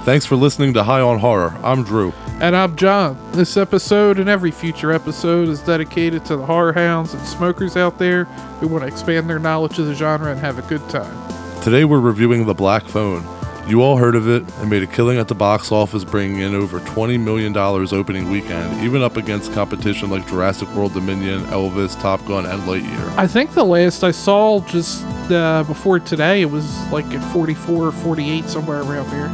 Thanks for listening to High on Horror. I'm Drew. And I'm John. This episode and every future episode is dedicated to the horror hounds and smokers out there who want to expand their knowledge of the genre and have a good time. Today we're reviewing The Black Phone. You all heard of it and made a killing at the box office, bringing in over $20 million opening weekend, even up against competition like Jurassic World Dominion, Elvis, Top Gun, and Lightyear. I think the last I saw just before today, it was like at 44 or 48, somewhere around here.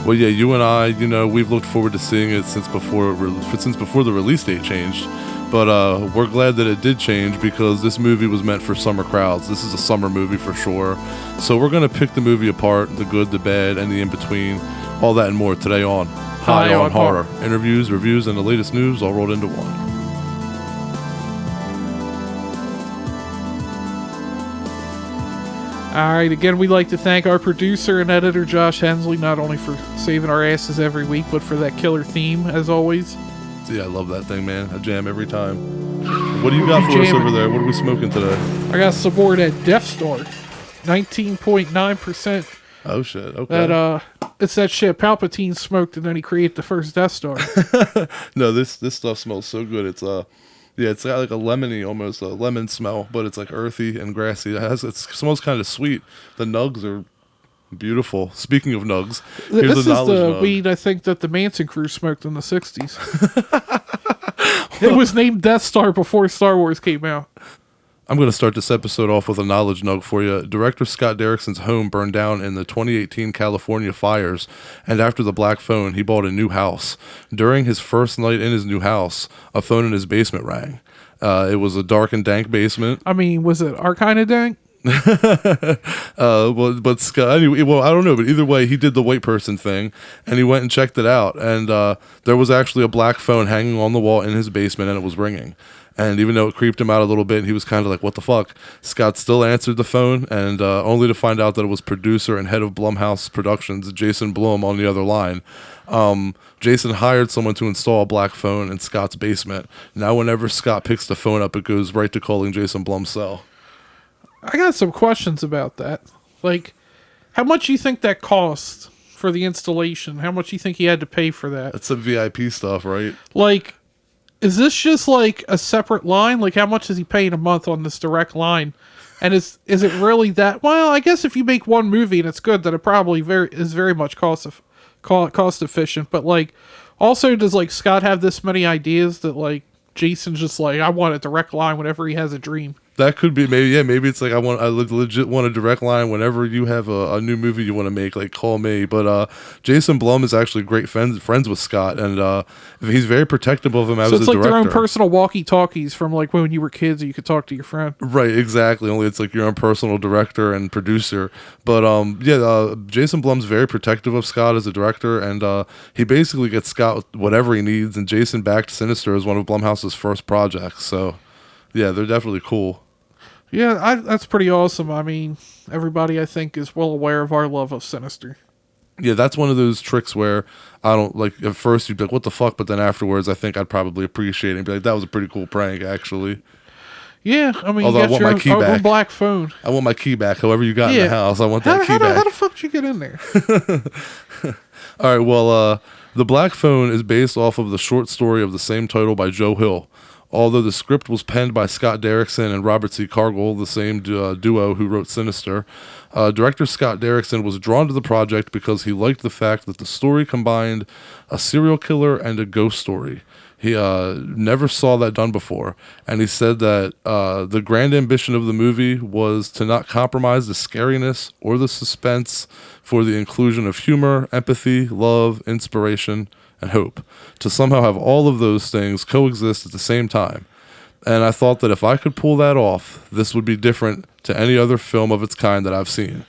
Well, yeah, you and I, we've looked forward to seeing it since before the release date changed. But we're glad that it did change because this movie was meant for summer crowds. This is a summer movie for sure. So we're going to pick the movie apart, the good, the bad, and the in-between. All that and more today on High on Horror. Interviews, reviews, and the latest news all rolled into one. All right, again, we'd like to thank our producer and editor, Josh Hensley, not only for saving our asses every week, but for that killer theme, as always. Yeah, I love that thing, man. I jam every time. What do you got for us over there? What are we smoking today? I got some more of that Death Star, 19.9%. Oh, shit. Okay. It's that shit Palpatine smoked, and then he created the first Death Star. No, this stuff smells so good. It's it's got like a lemony, almost a lemon smell, but it's like earthy and grassy. It smells kind of sweet. The nugs are beautiful. Speaking of nugs, this is the weed I think that the Manson crew smoked in the 60s. It was named Death Star before Star Wars came out. I'm going to start this episode off with a knowledge nug for you. Director Scott Derrickson's home burned down in the 2018 California fires, and after The Black Phone, he bought a new house. During his first night in his new house, a phone in his basement rang. It was a dark and dank basement. I mean, was it our kind of dank? But Scott, anyway, I don't know, but either way, he did the white person thing, and he went and checked it out, and there was actually a black phone hanging on the wall in his basement, and it was ringing. And even though it creeped him out a little bit, he was kind of like, what the fuck? Scott still answered the phone, and only to find out that it was producer and head of Blumhouse Productions, Jason Blum, on the other line. Jason hired someone to install a black phone in Scott's basement. Now whenever Scott picks the phone up, it goes right to calling Jason Blum's cell. I got some questions about that. Like, how much do you think that cost for the installation? How much do you think he had to pay for that? That's some VIP stuff, right? Like, is this just like a separate line? Like, how much is he paying a month on this direct line? And is it really that? Well, I guess if you make one movie and it's good, then it probably is very much cost efficient. But like, also, does like Scott have this many ideas that like Jason's just like, I want a direct line whenever he has a dream? That could be, maybe it's like I legit want a direct line whenever you have a new movie you want to make, like call me. But Jason Blum is actually great friends with Scott, and he's very protective of him as a director. So it's like their own personal walkie-talkies from like when you were kids and you could talk to your friend. Right, exactly. Only it's like your own personal director and producer. But Jason Blum's very protective of Scott as a director, and he basically gets Scott whatever he needs, and Jason backed Sinister as one of Blumhouse's first projects. So yeah, they're definitely cool. Yeah, that's pretty awesome. I mean, everybody, I think, is well aware of our love of Sinister. Yeah, that's one of those tricks where I don't, like, at first you'd be like, what the fuck? But then afterwards, I think I'd probably appreciate it and be like, that was a pretty cool prank, actually. Yeah, I mean, although you I want my key back. Black phone. I want my key back, however you got in the house. I want that key back. How the fuck did you get in there? All right, well, The Black Phone is based off of the short story of the same title by Joe Hill. Although the script was penned by Scott Derrickson and Robert C. Cargill, the same duo who wrote Sinister, director Scott Derrickson was drawn to the project because he liked the fact that the story combined a serial killer and a ghost story. He never saw that done before, and he said that the grand ambition of the movie was to not compromise the scariness or the suspense for the inclusion of humor, empathy, love, inspiration, and hope, to somehow have all of those things coexist at the same time. And I thought that if I could pull that off, this would be different to any other film of its kind that I've seen.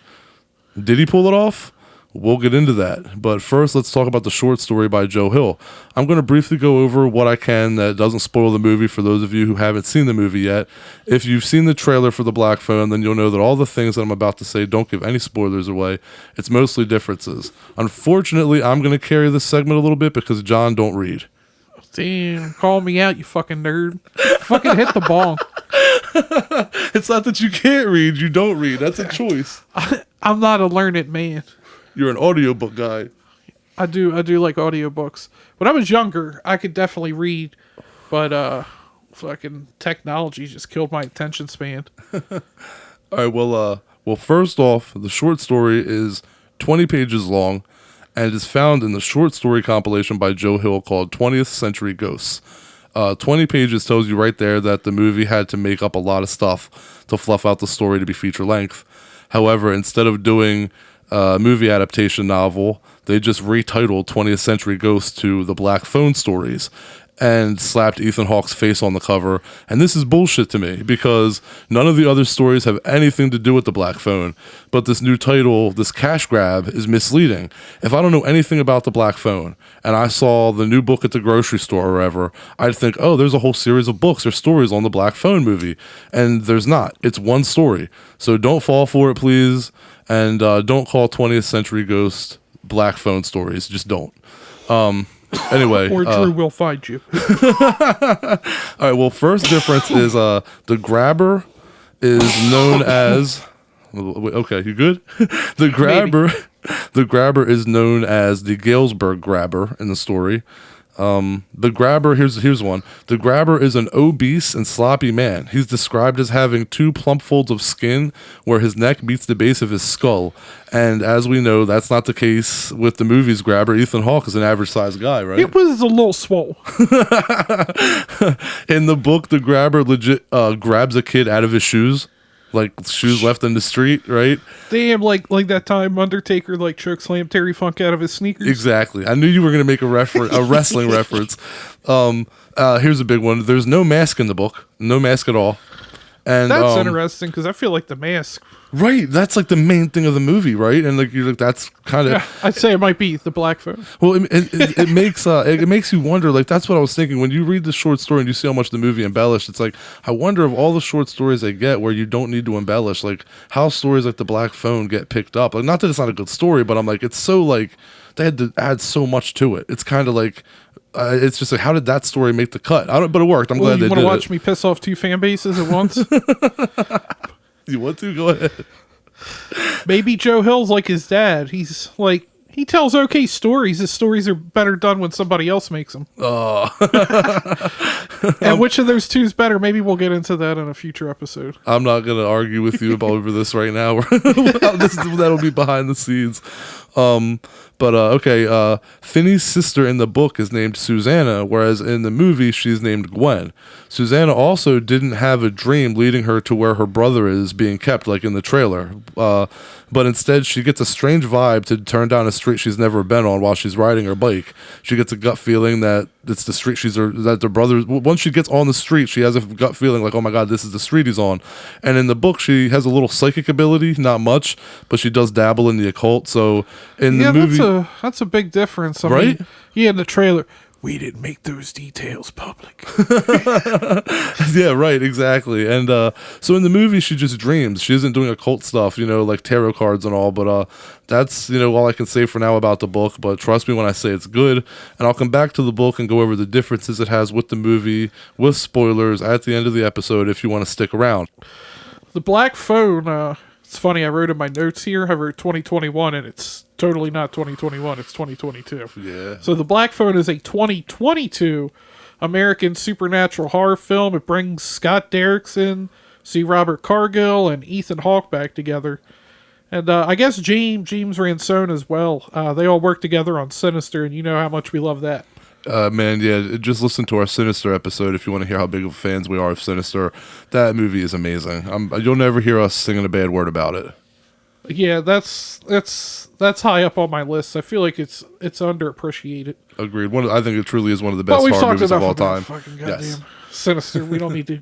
Did he pull it off? We'll get into that. But first, let's talk about the short story by Joe Hill. I'm going to briefly go over what I can that doesn't spoil the movie for those of you who haven't seen the movie yet. If you've seen the trailer for The Black Phone, then you'll know that all the things that I'm about to say don't give any spoilers away. It's mostly differences. Unfortunately, I'm going to carry this segment a little bit because John don't read. Damn, call me out, you fucking nerd. Fucking hit the ball. It's not that you can't read, you don't read. That's a choice. I'm not a learned man. You're an audiobook guy. I do like audiobooks. When I was younger, I could definitely read, but fucking technology just killed my attention span. All right, well, first off, the short story is 20 pages long and is found in the short story compilation by Joe Hill called 20th Century Ghosts. 20 pages tells you right there that the movie had to make up a lot of stuff to fluff out the story to be feature length. However, instead of doing a movie adaptation novel, they just retitled 20th Century Ghosts to The Black Phone Stories and slapped Ethan Hawke's face on the cover. And this is bullshit to me because none of the other stories have anything to do with the Black Phone. But this new title, this cash grab, is misleading. If I don't know anything about the Black Phone and I saw the new book at the grocery store or wherever, I'd think, oh, there's a whole series of books or stories on the Black Phone movie. And there's not. It's one story. So don't fall for it, please. And don't call 20th Century Ghost Black Phone Stories. Just don't. Anyway, Or Drew will find you. all right. Well, first difference is the grabber is known as. Okay, you good? The grabber is known as the Galesburg grabber in the story. The grabber, here's one. The grabber is an obese and sloppy man. He's described as having 2 plump folds of skin where his neck meets the base of his skull. And as we know, that's not the case with the movie's grabber. Ethan Hawke is an average sized guy, right? It was a little swole. In the book, the grabber legit grabs a kid out of his shoes. Like shoes left in the street, right? Damn, like that time Undertaker like chokeslammed Terry Funk out of his sneakers. Exactly. I knew you were going to make a wrestling reference. Here's a big one. There's no mask in the book. No mask at all. And that's interesting because I feel like the mask. Right. That's like the main thing of the movie, right? And like you're like that's kind of. Yeah, I'd say it might be the Black Phone. Well, it makes you wonder. Like that's what I was thinking when you read the short story and you see how much the movie embellished. It's like I wonder of all the short stories they get where you don't need to embellish, like how stories like the Black Phone get picked up. Like not that it's not a good story, but I'm like it's so like they had to add so much to it. It's kind of like. It's just like, how did that story make the cut? But it worked. I'm glad they did it. You want to watch me piss off 2 fan bases at once? You want to? Go ahead. Maybe Joe Hill's like his dad. He's like, he tells okay stories. His stories are better done when somebody else makes them. Oh. And which of those 2 is better? Maybe we'll get into that in a future episode. I'm not going to argue with you over this right now. That'll be behind the scenes. Okay, Finney's sister in the book is named Susanna, whereas in the movie she's named Gwen. Susanna also didn't have a dream leading her to where her brother is being kept, like in the trailer. But instead she gets a strange vibe to turn down a street she's never been on while she's riding her bike. She gets a gut feeling that it's the street that their brother. Once she gets on the street, she has a gut feeling like, oh my god, this is the street he's on. And in the book, she has a little psychic ability, not much, but she does dabble in the occult. So in the movie, that's a big difference, right? In the trailer, we didn't make those details public. Yeah, right, exactly. And so in the movie, she just dreams. She isn't doing occult stuff, like tarot cards and all. But that's all I can say for now about the book. But trust me when I say it's good. And I'll come back to the book and go over the differences it has with the movie, with spoilers at the end of the episode if you want to stick around. The Black Phone. It's funny, I wrote in my notes here, I wrote 2021, and it's totally not 2021, it's 2022. Yeah. So The Black Phone is a 2022 American supernatural horror film. It brings Scott Derrickson, C. Robert Cargill, and Ethan Hawke back together. And I guess James Ransone as well. They all work together on Sinister, and you know how much we love that. Man, yeah, just listen to our Sinister episode if you want to hear how big of fans we are of Sinister. That movie is amazing. You'll never hear us singing a bad word about it. Yeah, that's high up on my list. I feel like it's underappreciated. Agreed. I think it truly is one of the best horror movies of all time. Fucking goddamn Sinister. We don't need to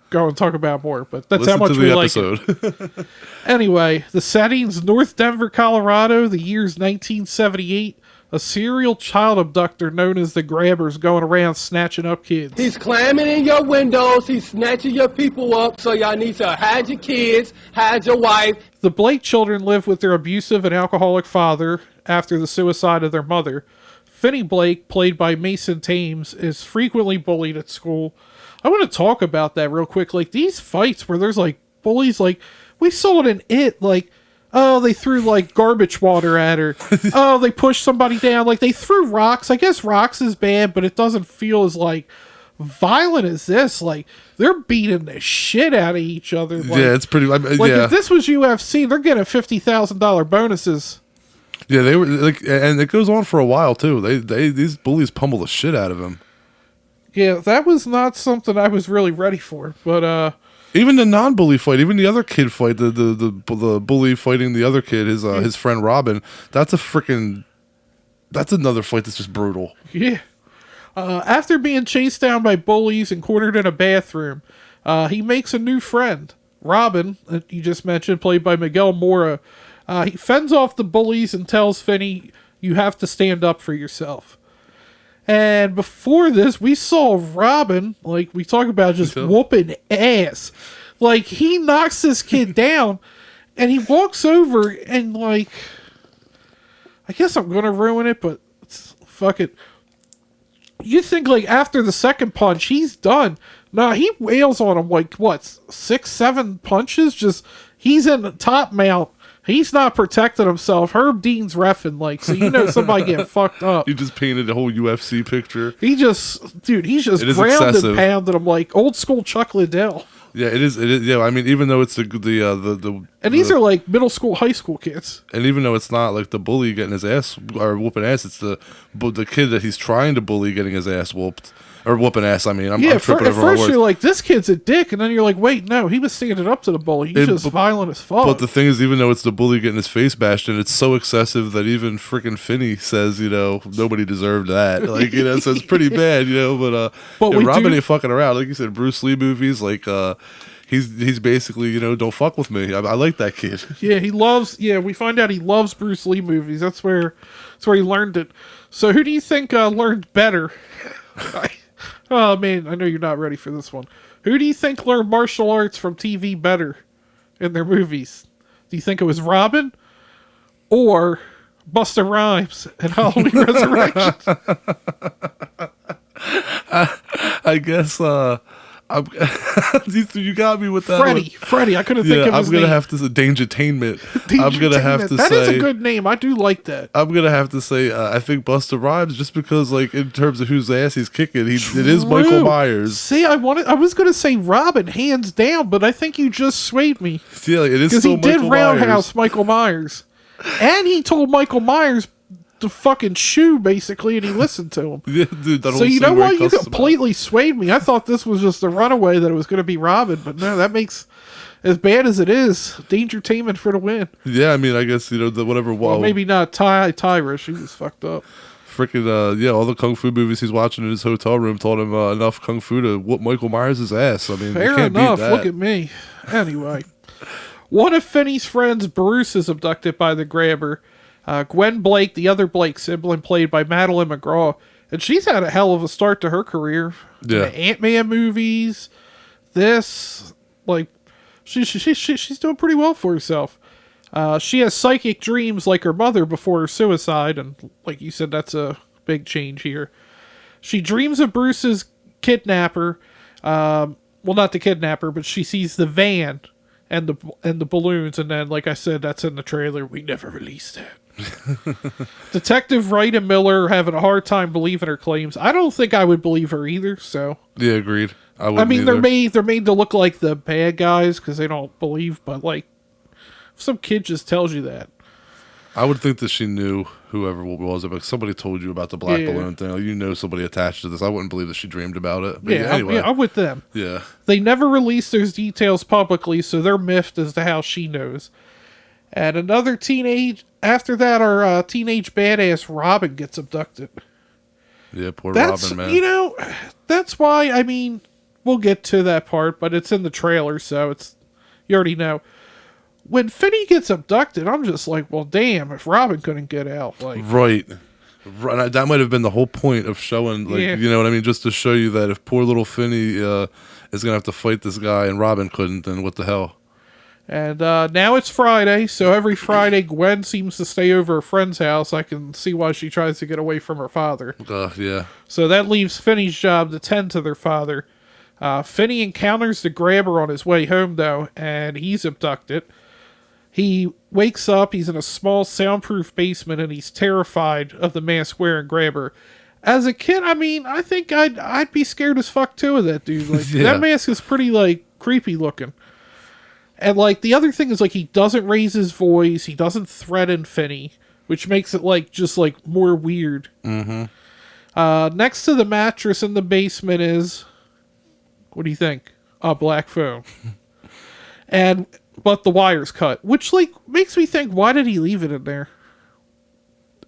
go and talk about more, but that's listen how much we like it. Anyway, the setting's North Denver, Colorado. The year's 1978. A serial child abductor known as the Grabbers going around snatching up kids. He's climbing in your windows. He's snatching your people up. So y'all need to hide your kids, hide your wife. The Blake children live with their abusive and alcoholic father after the suicide of their mother. Finney Blake, played by Mason Thames, is frequently bullied at school. I want to talk about that real quick. Like these fights where there's like bullies, like we saw it in It, like Oh, they threw like garbage water at her. Oh, they pushed somebody down. Like they threw rocks. I guess rocks is bad, but it doesn't feel as like violent as this. Like they're beating the shit out of each other. Like, yeah, it's pretty. like yeah. if this was UFC, they're getting $50,000 bonuses. Yeah, they were like, and it goes on for a while too. These bullies pummel the shit out of him. Yeah, that was not something I was really ready for. But even the non-bully fight, even the other kid fight, the bully fighting the other kid, his friend Robin. That's another fight that's just brutal. yeah. After being chased down by bullies and cornered in a bathroom, he makes a new friend, Robin, that you just mentioned, played by Miguel Mora. He fends off the bullies and tells Finney, "You have to stand up for yourself." And before this, we saw Robin, like we talk about, just whooping ass. Like, he knocks this kid down, and he walks over and, like, I guess I'm going to ruin it, but fuck it. You think, like, after the second punch, he's done. Nah, he wails on him, like, what, 6, 7 punches? Just, he's in the top mount. He's not protecting himself. Herb Dean's reffing, like, so you know somebody getting fucked up. You just painted the whole UFC picture. He's just ground and pounding him like old school Chuck Liddell. Yeah, it is. Yeah, I mean, even though it's These are like middle school, high school kids. And even though it's not like the bully getting his ass or whooping ass, it's the kid that he's trying to bully getting his ass whooped. Or whooping ass, I mean. I'm tripping over my words. At first you're like, this kid's a dick, and then you're like, wait, no, he was standing up to the bully. He's just violent as fuck. But the thing is, even though it's the bully getting his face bashed in, it's so excessive that even freaking Finney says, nobody deserved that. Like, so it's pretty bad, but Robin ain't fucking around. Like you said, Bruce Lee movies, like, he's basically, don't fuck with me. I like that kid. Yeah, we find out he loves Bruce Lee movies. That's where he learned it. So who do you think learned better? Oh, man, I know you're not ready for this one. Who do you think learned martial arts from TV better in their movies? Do you think it was Robin or Busta Rhymes in Halloween Resurrection? I guess, you got me with that Freddie, I couldn't think of his name. I'm going to have to say Dangertainment. I'm going to have to say... That is a good name. I do like that. I'm going to have to say, I think Busta Rhymes, just because, like, in terms of whose ass he's kicking, it is Michael Myers. See, I was going to say Robin, hands down, but I think you just swayed me. Yeah, like, it is still Michael Myers. Because he did roundhouse Michael Myers. And he told Michael Myers to fucking shoe, basically, and he listened to him. Yeah, dude, so you know what? You completely swayed me. I thought this was just a runaway, that it was going to be Robin, but no, that makes, as bad as it is, Dangertainment for the win. Yeah, I mean, I guess, whatever. Well, maybe not Tyra. She was fucked up. Freaking, all the Kung Fu movies he's watching in his hotel room taught him enough Kung Fu to whoop Michael Myers' ass. I mean, fair enough. Look at me. Anyway. One of Finney's friends, Bruce, is abducted by the grabber. Gwen Blake, the other Blake sibling, played by Madeline McGraw, and she's had a hell of a start to her career. Yeah, the Ant-Man movies, this, like, she's doing pretty well for herself. She has psychic dreams like her mother before her suicide, and like you said, that's a big change here. She dreams of Bruce's kidnapper. Well, not the kidnapper, but she sees the van and the balloons, and then, like I said, that's in the trailer. We never released that. Detective Wright and Miller are having a hard time believing her claims. I don't think I would believe her either. So yeah, agreed. I mean, they're made to look like the bad guys because they don't believe. But like, if some kid just tells you that, I would think that she knew whoever it was. If somebody told you about the black balloon thing, like, somebody attached to this. I wouldn't believe that she dreamed about it. But anyway. I'm with them. Yeah, they never released those details publicly, so they're miffed as to how she knows. And another after that, our teenage badass Robin gets abducted. Yeah, poor Robin, man. That's why, I mean, we'll get to that part, but it's in the trailer, so you already know. When Finney gets abducted, I'm just like, well, damn, if Robin couldn't get out. Like, right. That might have been the whole point of showing, like, you know what I mean? Just to show you that if poor little Finney is going to have to fight this guy and Robin couldn't, then what the hell? And now it's Friday, so every Friday Gwen seems to stay over a friend's house. I can see why she tries to get away from her father. Yeah. So that leaves Finney's job to tend to their father. Finney encounters the grabber on his way home, though, and he's abducted. He wakes up, he's in a small soundproof basement, and he's terrified of the mask-wearing grabber. As a kid, I mean, I think I'd be scared as fuck too of that dude. Like, Yeah. that mask is pretty, like, creepy looking. And, like, the other thing is, like, he doesn't raise his voice, he doesn't threaten Finney, which makes it, like, just, like, more weird. Mm-hmm. Next to the mattress in the basement is, what do you think? A black phone. But the wire's cut, which, like, makes me think, why did he leave it in there?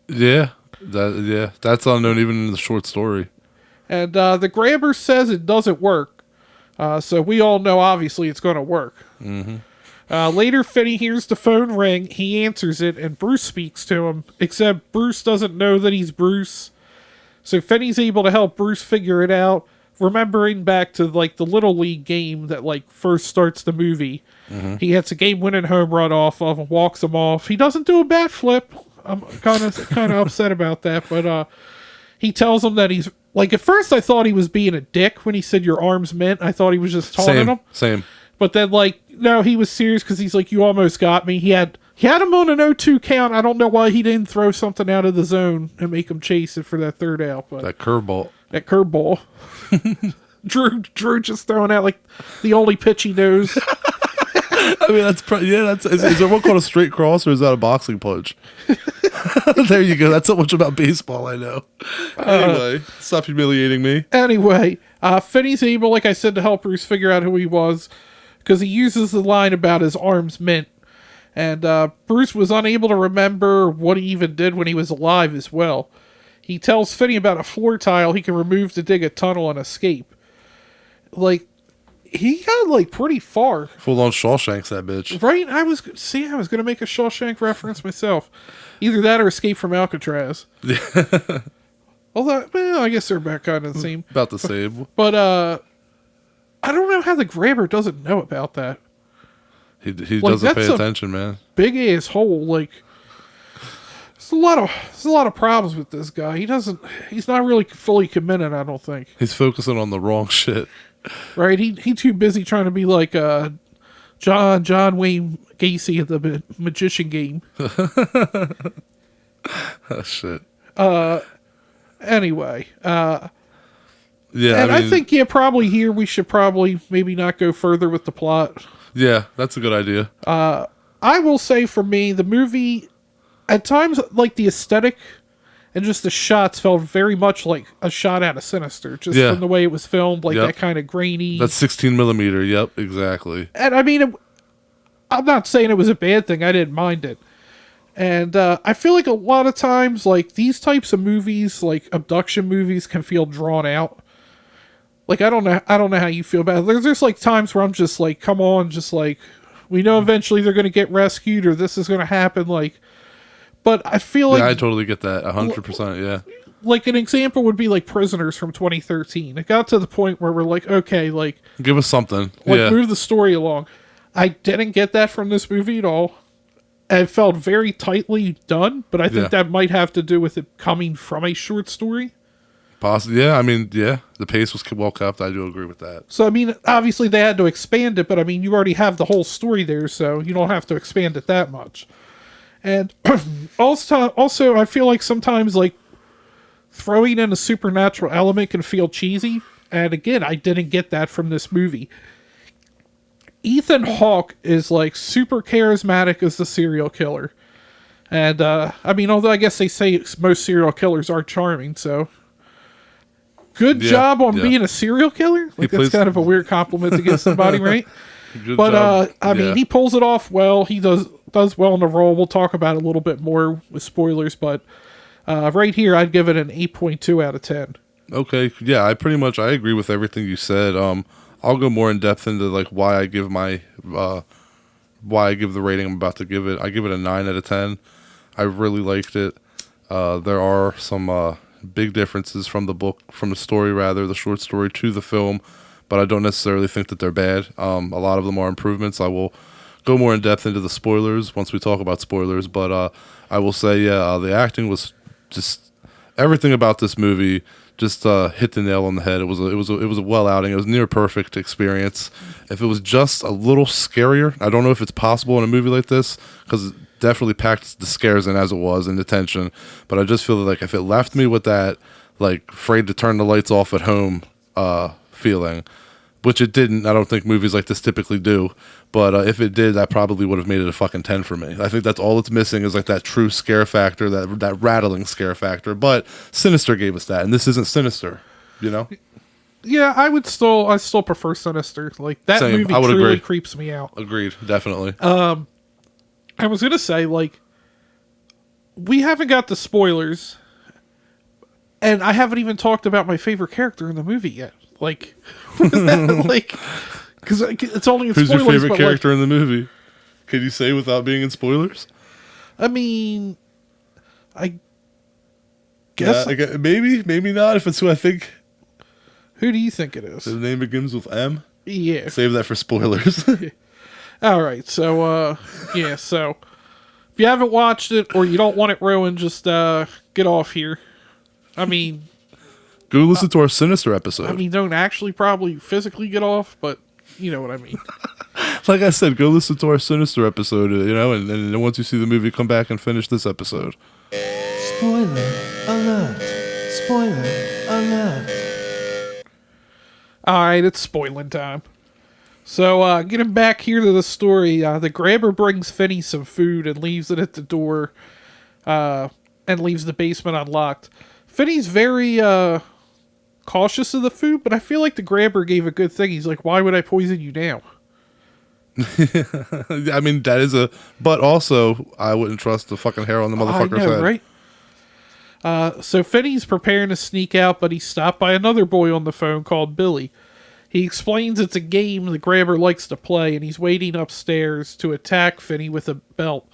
Yeah, that's unknown even in the short story. And the grabber says it doesn't work. So we all know, obviously, it's going to work. Mm-hmm. Later, Finney hears the phone ring. He answers it, and Bruce speaks to him, except Bruce doesn't know that he's Bruce. So Finney's able to help Bruce figure it out, remembering back to, like, the Little League game that, like, first starts the movie. Mm-hmm. He hits a game-winning home run off of and walks him off. He doesn't do a bat flip. I'm kind of upset about that, but he tells him that he's, like, at first I thought he was being a dick when he said your arm's mint. I thought he was just taunting him. Same. But then, like, no, he was serious because he's like, you almost got me. He had him on an 0-2 count. I don't know why he didn't throw something out of the zone and make him chase it for that third out. But That curveball. Drew just throwing out, like, the only pitch he knows. I mean, is there one called a straight cross, or is that a boxing punch? There you go. That's so much about baseball I know. Anyway, stop humiliating me. Anyway, Finney's able, like I said, to help Bruce figure out who he was, because he uses the line about his arms mint. And Bruce was unable to remember what he even did when he was alive as well. He tells Finney about a floor tile he can remove to dig a tunnel and escape. Like, he got, like, pretty far. Full on Shawshanks that bitch. Right? I was going to make a Shawshank reference myself. Either that or Escape from Alcatraz. Although, well, I guess they're about kind of the same. About the same. But, I don't know how the grabber doesn't know about that. He doesn't pay attention, man. Big ass hole. Like, there's a lot of problems with this guy. He's not really fully committed, I don't think. He's focusing on the wrong shit. Right? He too busy trying to be like John Wayne Gacy at the Magician Game. Oh, shit. Anyway. Yeah, and I think, probably here we should probably maybe not go further with the plot. Yeah, that's a good idea. I will say for me, the movie, at times, like, the aesthetic and just the shots felt very much like a shot out of Sinister, just from the way it was filmed, like that kind of grainy. That's 16 millimeter. Yep, exactly. And I mean, I'm not saying it was a bad thing. I didn't mind it. And I feel like a lot of times, like, these types of movies, like abduction movies, can feel drawn out. Like, I don't know how you feel about it. There's just, like, times where I'm just like, come on, just like, we know eventually they're going to get rescued or this is going to happen, like. But I feel like... Yeah, I totally get that. 100%, yeah. Like, an example would be, like, Prisoners from 2013. It got to the point where we're like, okay, like... Give us something. Like, move the story along. I didn't get that from this movie at all. It felt very tightly done, but I think that might have to do with it coming from a short story. Possibly, yeah. I mean, yeah. The pace was well kept. I do agree with that. So, I mean, obviously they had to expand it, but, I mean, you already have the whole story there, so you don't have to expand it that much. And also, I feel like sometimes, like, throwing in a supernatural element can feel cheesy. And again, I didn't get that from this movie. Ethan Hawke is, like, super charismatic as the serial killer. And, I mean, although I guess they say most serial killers are charming, so... Good job on being a serial killer? Like, that's kind of a weird compliment to give somebody, right? Good job. I mean, he pulls it off well. He does well in the role. We'll talk about it a little bit more with spoilers, but right here, I'd give it an 8.2 out of 10. Okay, yeah, I agree with everything you said. I'll go more in depth into, like, why I give the rating I'm about to give it. I give it a 9 out of 10. I really liked it. There are some big differences from the book, from the story rather, the short story to the film, but I don't necessarily think that they're bad. A lot of them are improvements. I will go more in depth into the spoilers once we talk about spoilers, but I will say, the acting was just, everything about this movie just hit the nail on the head. It was a well outing. It was a near perfect experience. If it was just a little scarier, I don't know if it's possible in a movie like this because it definitely packed the scares in as it was and the tension. But I just feel like if it left me with that like afraid to turn the lights off at home feeling, which it didn't. I don't think movies like this typically do. But if it did, that probably would have made it a fucking 10 for me. I think that's all it's missing is like that true scare factor, that rattling scare factor. But Sinister gave us that, and this isn't Sinister, you know? Yeah, I still prefer Sinister. Like, that Same. movie I would truly agree. creeps me out. Agreed, definitely. I was gonna say, like, we haven't got the spoilers, and I haven't even talked about my favorite character in the movie yet. Like, like, because it's only in Who's spoilers. your favorite but character in the movie? Can you say without being in spoilers? I mean, I guess. Yeah, maybe not. If it's who I think Who do you think it is? the name begins with M. Yeah. Save that for spoilers. All right. So, yeah. So, if you haven't watched it or you don't want it ruined, just get off here. I mean, Go listen to our Sinister episode. don't actually probably physically get off, but you know what I mean. Like I said, go listen to our Sinister episode, you know, and then once you see the movie, come back and finish this episode. Spoiler alert. Spoiler alert. All right, it's spoiling time. So, getting back here to the story, the grabber brings Finney some food and leaves it at the door, and leaves the basement unlocked. Finney's very cautious of the food, but I feel like the grabber gave a good thing. He's like, "Why would I poison you now?" I mean, that is but also, I wouldn't trust the fucking hair on the motherfucker's I know, head. right? So Finney's preparing to sneak out, but he's stopped by another boy on the phone called Billy. He explains it's a game the grabber likes to play, and he's waiting upstairs to attack Finney with a belt.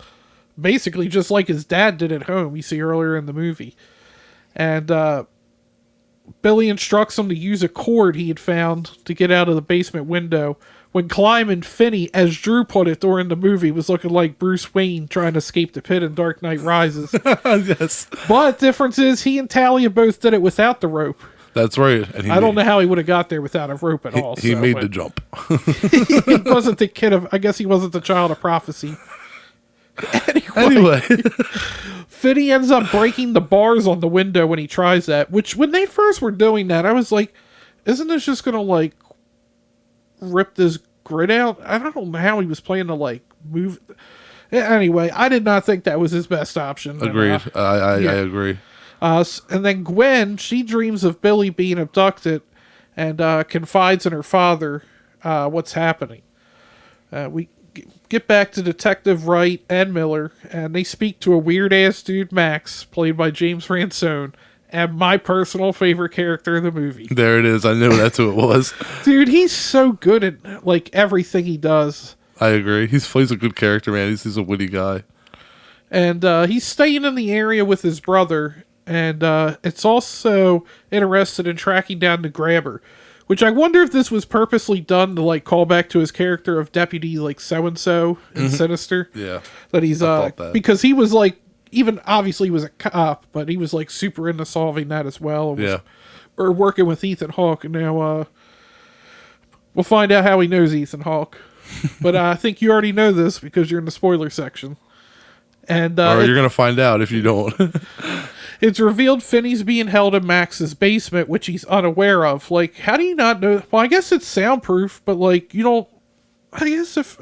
Basically just like his dad did at home, you see earlier in the movie. And Billy instructs him to use a cord he had found to get out of the basement window. When climbing, Finney, as Drew put it during the movie, was looking like Bruce Wayne trying to escape the pit in Dark Knight Rises. Yes. But difference is, he and Talia both did it without the rope. That's right. And I don't know how he would have got there without a rope at all. He so, made but the jump. he wasn't the kid of... I guess he wasn't the child of prophecy. Anyway. Finney ends up breaking the bars on the window when he tries that, which when they first were doing that, I was like, isn't this just going to, like, rip this grid out? I don't know how he was planning to, like, move... Anyway, I did not think that was his best option. Agreed. I agree. And then Gwen, she dreams of Billy being abducted and confides in her father what's happening. We get back to Detective Wright and Miller, and they speak to a weird-ass dude, Max, played by James Ransone, and my personal favorite character in the movie. There it is. I knew that's who it was. Dude, he's so good at, like, everything he does. I agree. He's a good character, man. He's a witty guy. And he's staying in the area with his brother, and it's also interested in tracking down the grabber, which I wonder if this was purposely done to, like, call back to his character of Deputy, like, so-and-so in Sinister. Yeah. That he's, thought that. because he was, like, even, obviously he was a cop, but he was, like, super into solving that as well. And Yeah. or working with Ethan Hawke, and now, we'll find out how he knows Ethan Hawke. But I think you already know this because you're in the spoiler section. And Or you're going to find out if you don't. it's revealed Finney's being held in Max's basement, which he's unaware of. Like, how do you not know? Well, I guess it's soundproof, but, like, you don't... I guess if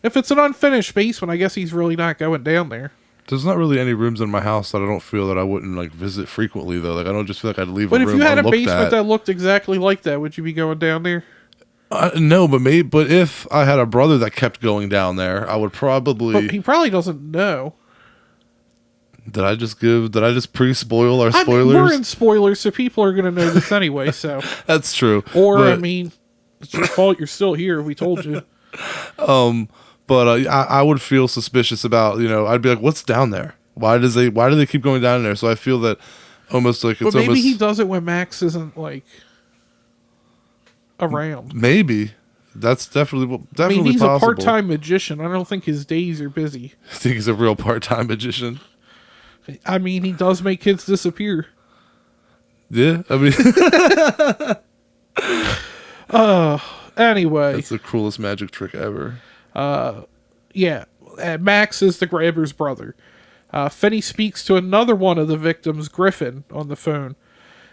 it's an unfinished basement, I guess he's really not going down there. There's not really any rooms in my house that I don't feel that I wouldn't, like, visit frequently, though. Like, I don't just feel like I'd leave But a if room you had a unlooked basement at. that looked exactly like that, would you be going down there? No, but if I had a brother that kept going down there, I would probably... But he probably doesn't know. Did I just pre-spoil our I mean, spoilers? we're in spoilers, so people are going to know this anyway, so... That's true. Or, but, I mean, it's your fault you're still here, we told you. But I would feel suspicious about, I'd be like, what's down there? Why do they keep going down there? So I feel that almost like it's But maybe almost... he does it when Max isn't, like, around. Maybe. That's definitely I mean, he's possible. a part-time magician. I don't think his days are busy. I think he's a real part-time magician. I mean, he does make kids disappear. Yeah, I mean, Anyway, that's the cruelest magic trick ever. yeah, Max is the grabber's brother. Finney speaks to another one of the victims, Griffin, on the phone.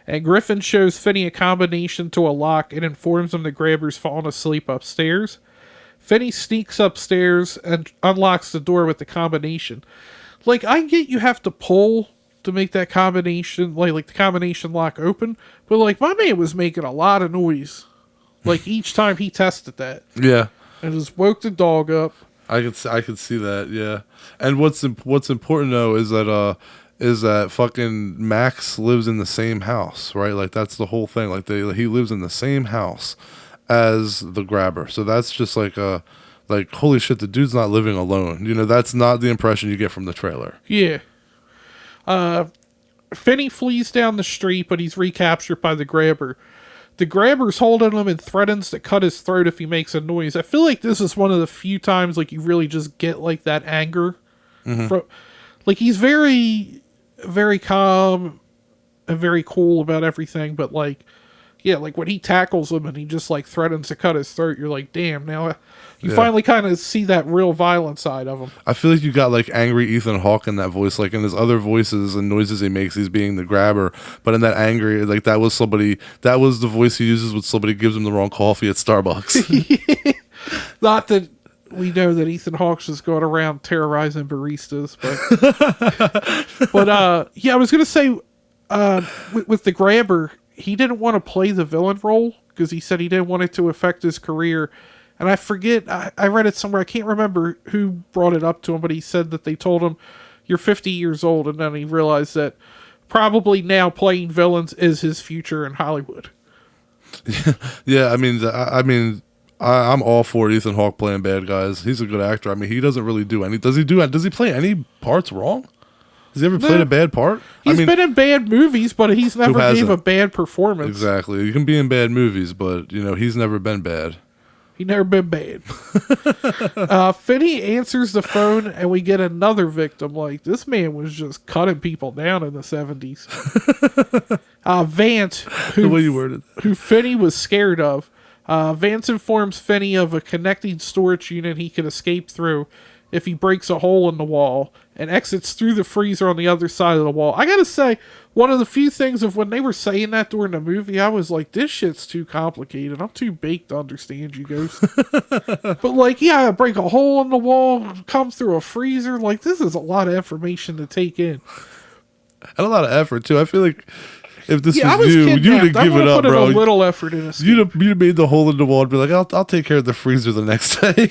And Griffin shows Finney a combination to a lock and informs him the grabber's fallen asleep upstairs. Finney sneaks upstairs and unlocks the door with the combination. Like, I get you have to pull to make that combination, like the combination lock open, but like, my man was making a lot of noise. Like, each time he tested that. Yeah. And just woke the dog up. I could see that, yeah. And what's important though is that fucking Max lives in the same house, right? Like that's the whole thing. Like he lives in the same house as the grabber. So that's just like holy shit, the dude's not living alone. You know, that's not the impression you get from the trailer. Yeah. Finney flees down the street, but he's recaptured by the grabber. The grabber's holding him and threatens to cut his throat if he makes a noise. I feel like this is one of the few times like you really just get like that anger. Like he's very, very calm and very cool about everything, but like, yeah, like when he tackles him and he just like threatens to cut his throat, you're like, damn, now you finally kind of see that real violent side of him. I feel like you got like angry Ethan Hawke in that voice, like in his other voices and noises he makes, he's being the grabber. But in that angry, like that was the voice he uses when somebody gives him the wrong coffee at Starbucks. Not that we know that Ethan Hawke's just going around terrorizing baristas, but yeah, I was gonna say with the grabber, he didn't want to play the villain role because he said he didn't want it to affect his career. And I forget, I read it somewhere, I can't remember who brought it up to him, but he said that they told him, you're 50 years old, and then he realized that probably now playing villains is his future in Hollywood. Yeah, I'm all for Ethan Hawke playing bad guys. He's a good actor. I mean, he doesn't really do any. Does he play any parts wrong? Has he ever played a bad part? He's been in bad movies, but he's never gave a bad performance. Exactly. You can be in bad movies, but you know he's never been bad. He never been bad. Finney answers the phone, and we get another victim. Like, this man was just cutting people down in the 70s. Vance, The way you worded that. who Finney was scared of. Vance informs Finney of a connecting storage unit he can escape through if he breaks a hole in the wall and exits through the freezer on the other side of the wall. I gotta say, one of the few things of when they were saying that during the movie, I was like, this shit's too complicated. I'm too baked to understand you, Ghost. But like, yeah, break a hole in the wall, come through a freezer. Like, this is a lot of information to take in. And a lot of effort too. I feel like if this I was you, kidnapped. you'd have given I up, put bro. in a little effort in escape. You'd have made the hole in the wall and be like, I'll take care of the freezer the next day.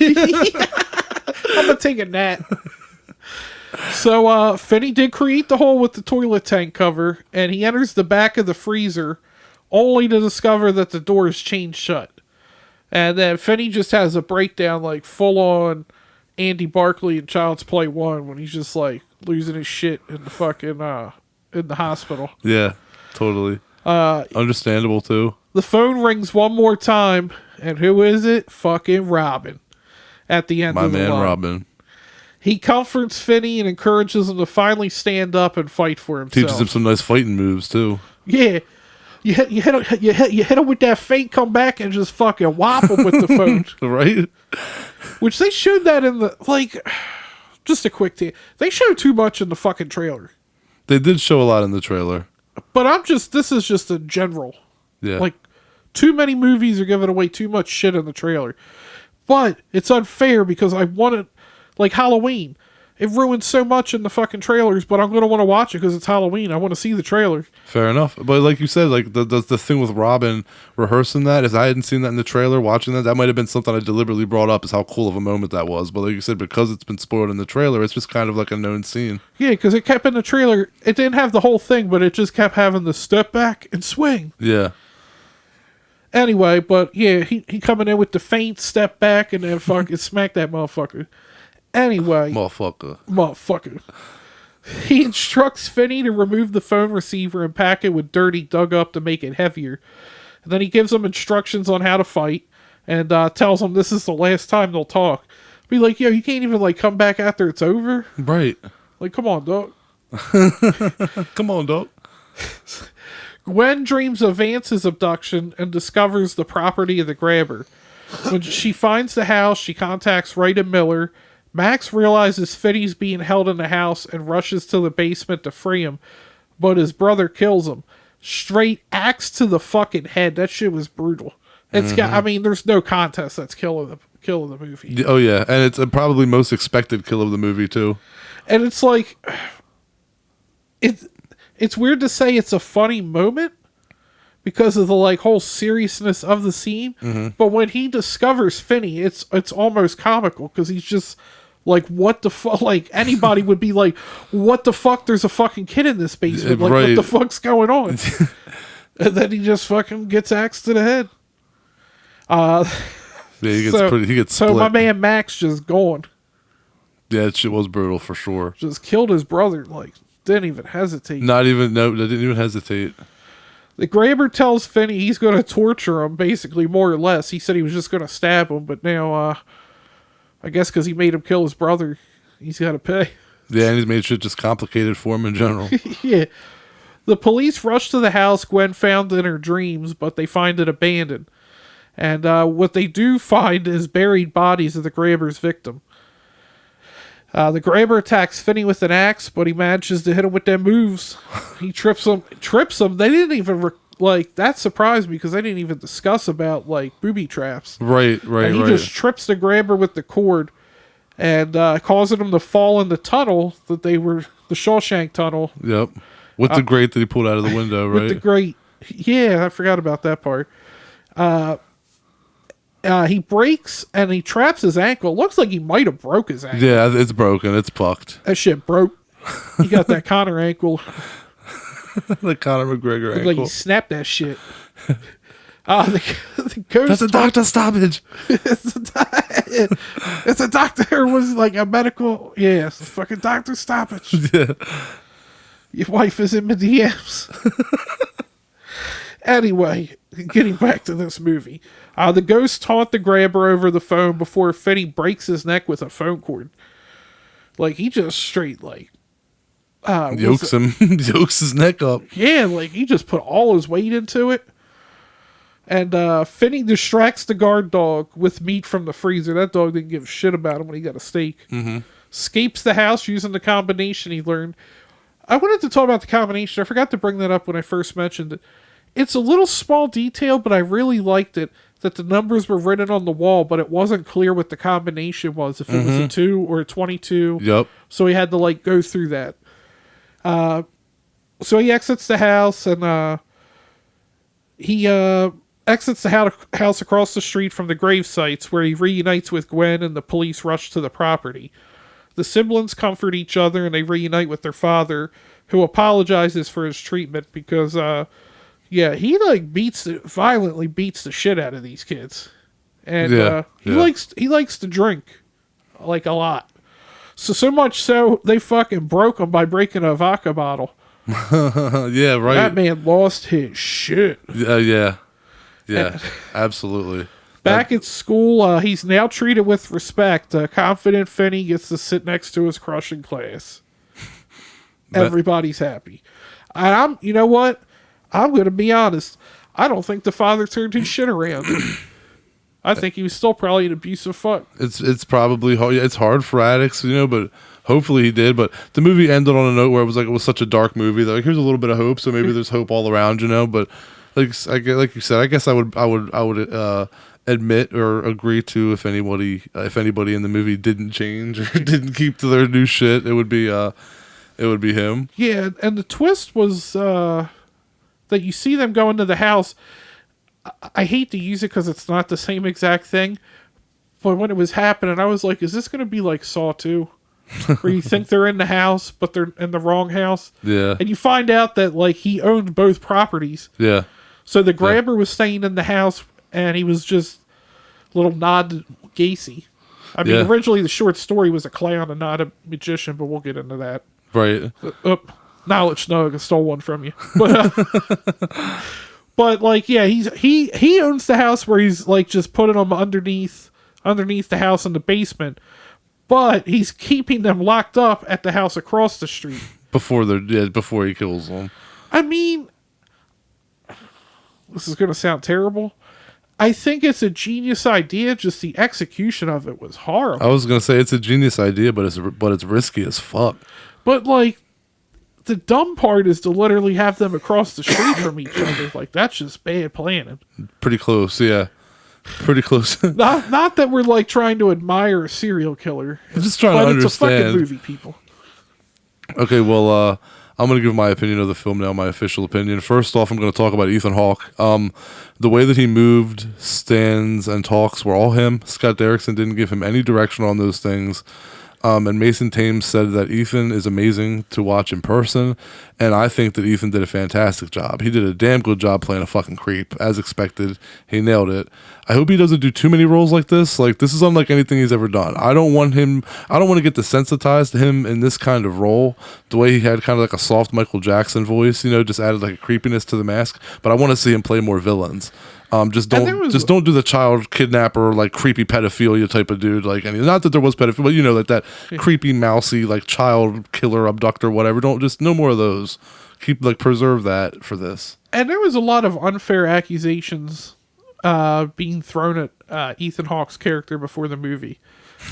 I'm gonna take a nap. So Finney did create the hole with the toilet tank cover, and he enters the back of the freezer only to discover that the door is chained shut. And then Finney just has a breakdown, like full on Andy Barkley in Child's Play 1 when he's just like losing his shit in the fucking in the hospital. Yeah, totally. Understandable too. The phone rings one more time, and who is it? Fucking Robin. At the end My of the man line. Robin. He comforts Finney and encourages him to finally stand up and fight for himself. Teaches him some nice fighting moves too. Yeah. You hit him with that feint, come back and just fucking whop him with the phone. Right? Which they showed that in the, like, just a quick thing. They showed too much in the fucking trailer. They did show a lot in the trailer. But this is just a general. Yeah. Like, too many movies are giving away too much shit in the trailer. But it's unfair because I wanted, like Halloween. It ruined so much in the fucking trailers, but I'm going to want to watch it because it's Halloween. I want to see the trailer. Fair enough. But like you said, like the thing with Robin rehearsing that is I hadn't seen that in the trailer. Watching that might have been something I deliberately brought up is how cool of a moment that was. But like you said, because it's been spoiled in the trailer, it's just kind of like a known scene. Yeah, because it kept in the trailer. It didn't have the whole thing, but it just kept having the step back and swing. Yeah. Anyway, but yeah, he coming in with the faint step back and then fucking smack that motherfucker. Anyway. Motherfucker. He instructs Finney to remove the phone receiver and pack it with dirt he dug up to make it heavier. And then he gives him instructions on how to fight and tells him this is the last time they'll talk. Be like, yo, you can't even like come back after it's over? Right. Like, come on, dog. Come on, dog. Gwen dreams of Vance's abduction and discovers the property of the grabber. When she finds the house, she contacts Wright and Miller. Max realizes Finney's being held in the house and rushes to the basement to free him, but his brother kills him. Straight axe to the fucking head. That shit was brutal. It's got, I mean, there's no contest. That's kill of the movie. Oh yeah, and it's probably most expected kill of the movie too. And it's like, it's weird to say it's a funny moment because of the like whole seriousness of the scene. But when he discovers Finney, it's almost comical because he's just like, what the fuck? Like anybody would be like, what the fuck? There's a fucking kid in this basement. Like Right. what the fuck's going on? And then he just fucking gets axed to the head. Yeah, he gets so split. my man Max just gone. Yeah, that shit was brutal for sure. Just killed his brother. Like didn't even hesitate. They didn't even hesitate. The grabber tells Finney he's going to torture him, basically, more or less. He said he was just going to stab him, but now, I guess because he made him kill his brother, he's got to pay. Yeah, and he's made shit just complicated for him in general. Yeah. The police rush to the house Gwen found in her dreams, but they find it abandoned. And what they do find is buried bodies of the grabber's victim. The grabber attacks Finney with an axe, but he manages to hit him with them moves. He trips him. They didn't even, that surprised me because they didn't even discuss about, booby traps. Right. And he just trips the grabber with the cord and causing him to fall in the tunnel the Shawshank tunnel. Yep. With the grate that he pulled out of the window, right? With the grate. Yeah, I forgot about that part. He breaks and he traps his ankle. Looks like he might have broke his ankle. Yeah, it's broken. It's pucked. That shit broke. He got that Connor ankle. The Conor McGregor ankle. Like he snapped that shit. The ghost. That's a doctor stoppage. It's a doctor. It was like a medical. Yeah, it's a fucking doctor stoppage. Yeah. Your wife is in my DMs. Anyway, getting back to this movie. The ghost taunt the grabber over the phone before Finney breaks his neck with a phone cord. Like, he just straight, Yokes his neck up. Yeah, he just put all his weight into it. And Finney distracts the guard dog with meat from the freezer. That dog didn't give a shit about him when he got a steak. Mm-hmm. Escapes the house using the combination he learned. I wanted to talk about the combination. I forgot to bring that up when I first mentioned it. It's a little small detail, but I really liked it that the numbers were written on the wall, but it wasn't clear what the combination was, if it was a 2 or a 22. Yep. So he had to go through that. So he exits the house and he exits the house across the street from the grave sites where he reunites with Gwen and the police rush to the property. The siblings comfort each other and they reunite with their father, who apologizes for his treatment because, he violently beats the shit out of these kids. And he likes to drink, a lot. So much so, they fucking broke him by breaking a vodka bottle. Yeah, right. That man lost his shit. Yeah, absolutely. Back at school, he's now treated with respect. Confident Finney gets to sit next to his crush in class. Everybody's happy. And you know what? I'm going to be honest. I don't think the father turned his shit around. I think he was still probably an abusive fuck. It's probably hard. It's hard for addicts, but hopefully he did. But the movie ended on a note where it was such a dark movie that here's a little bit of hope. So maybe there's hope all around, But like you said, I guess I would admit or agree to if anybody in the movie didn't change or didn't keep to their new shit, it would be him. Yeah, and the twist was that you see them go into the house. I hate to use it because it's not the same exact thing, but when it was happening, I was like, is this going to be like Saw 2? Where you think they're in the house, but they're in the wrong house? Yeah. And you find out that he owned both properties. Yeah. So the grabber was staying in the house, and he was just a little nod to Gacy. I mean, originally the short story was a clown and not a magician, but we'll get into that. Right. Knowledge snug, I stole one from you. But he owns the house where he's just putting them underneath the house in the basement. But he's keeping them locked up at the house across the street. Before he kills them. I mean, this is going to sound terrible. I think it's a genius idea. Just the execution of it was horrible. I was gonna say it's a genius idea, but it's risky as fuck. But like, the dumb part is to literally have them across the street from each other. Like, that's just bad planning. Pretty close, yeah. Pretty close. Not that we're like trying to admire a serial killer. I'm just trying to But understand. it's a fucking movie, people. Okay, well, I'm going to give my opinion of the film now, my official opinion. First off, I'm going to talk about Ethan Hawke. The way that he moved, stands, and talks were all him. Scott Derrickson didn't give him any direction on those things. And Mason Thames said that Ethan is amazing to watch in person, and I think that Ethan did a fantastic job. He did a damn good job playing a fucking creep, as expected. He nailed it. I hope he doesn't do too many roles like this. Like, this is unlike anything he's ever done. I don't want to get desensitized to him in this kind of role, the way he had kind of like a soft Michael Jackson voice, just added like a creepiness to the mask, but I want to see him play more villains. Just don't do the child kidnapper, like creepy pedophilia type of dude. Like, and not that there was pedophilia, but like that creepy mousy, like child killer, abductor, whatever. No more of those. Preserve that for this. And there was a lot of unfair accusations being thrown at Ethan Hawke's character before the movie.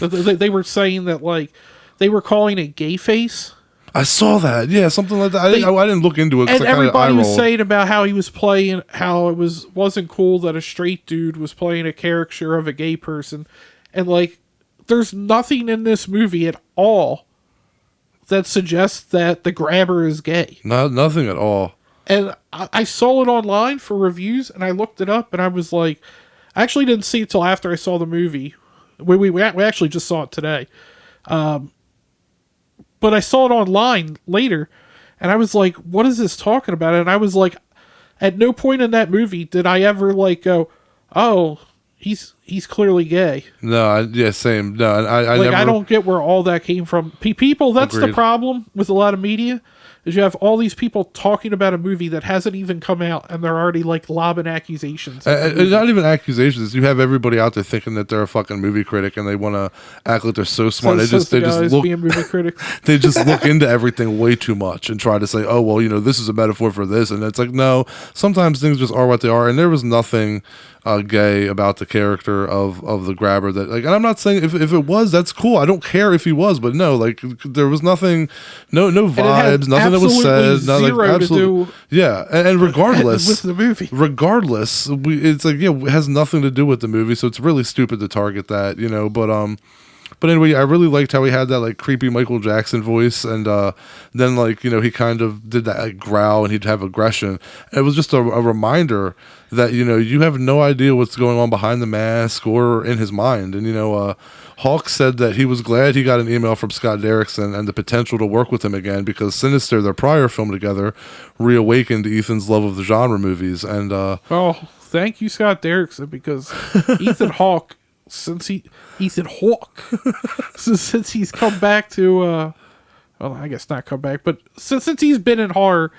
They were saying that, like, they were calling it gay face. I saw that. Yeah, something like that. I didn't look into it. And everybody was saying about how he was playing, how it wasn't cool that a straight dude was playing a caricature of a gay person. And, like, there's nothing in this movie at all that suggests that the grabber is gay. Nothing at all. And I saw it online for reviews, and I looked it up, and I was like, I actually didn't see it till after I saw the movie. We actually just saw it today. But I saw it online later, and I was like, what is this talking about? And I was like, at no point in that movie did I ever, like, go, oh, he's clearly gay. No, same. No, I like, never... I don't get where all that came from. People, that's Agreed. the problem with a lot of media, is you have all these people talking about a movie that hasn't even come out, and they're already, like, lobbing accusations. It's not even accusations. You have everybody out there thinking that they're a fucking movie critic, and they want to act like they're so smart. They just look. Being movie critics. They just look into everything way too much and try to say, "Oh, well, this is a metaphor for this," and it's like, no. Sometimes things just are what they are, and there was nothing gay about the character of the grabber. That, like, and I'm not saying if it was, that's cool. I don't care if he was, but no, like, there was nothing, no vibes, nothing that was said, zero to do. Yeah, and regardless with the movie, it's like, yeah, it has nothing to do with the movie, so it's really stupid to target that, But anyway, I really liked how he had that, like, creepy Michael Jackson voice, and then, like, he kind of did that, like, growl, and he'd have aggression. And it was just a reminder that, you have no idea what's going on behind the mask or in his mind. And, Hawke said that he was glad he got an email from Scott Derrickson and the potential to work with him again, because Sinister, their prior film together, reawakened Ethan's love of the genre movies. And thank you, Scott Derrickson, because Ethan Hawke, since he's come back to well, I guess not come back, but since he's been in horror,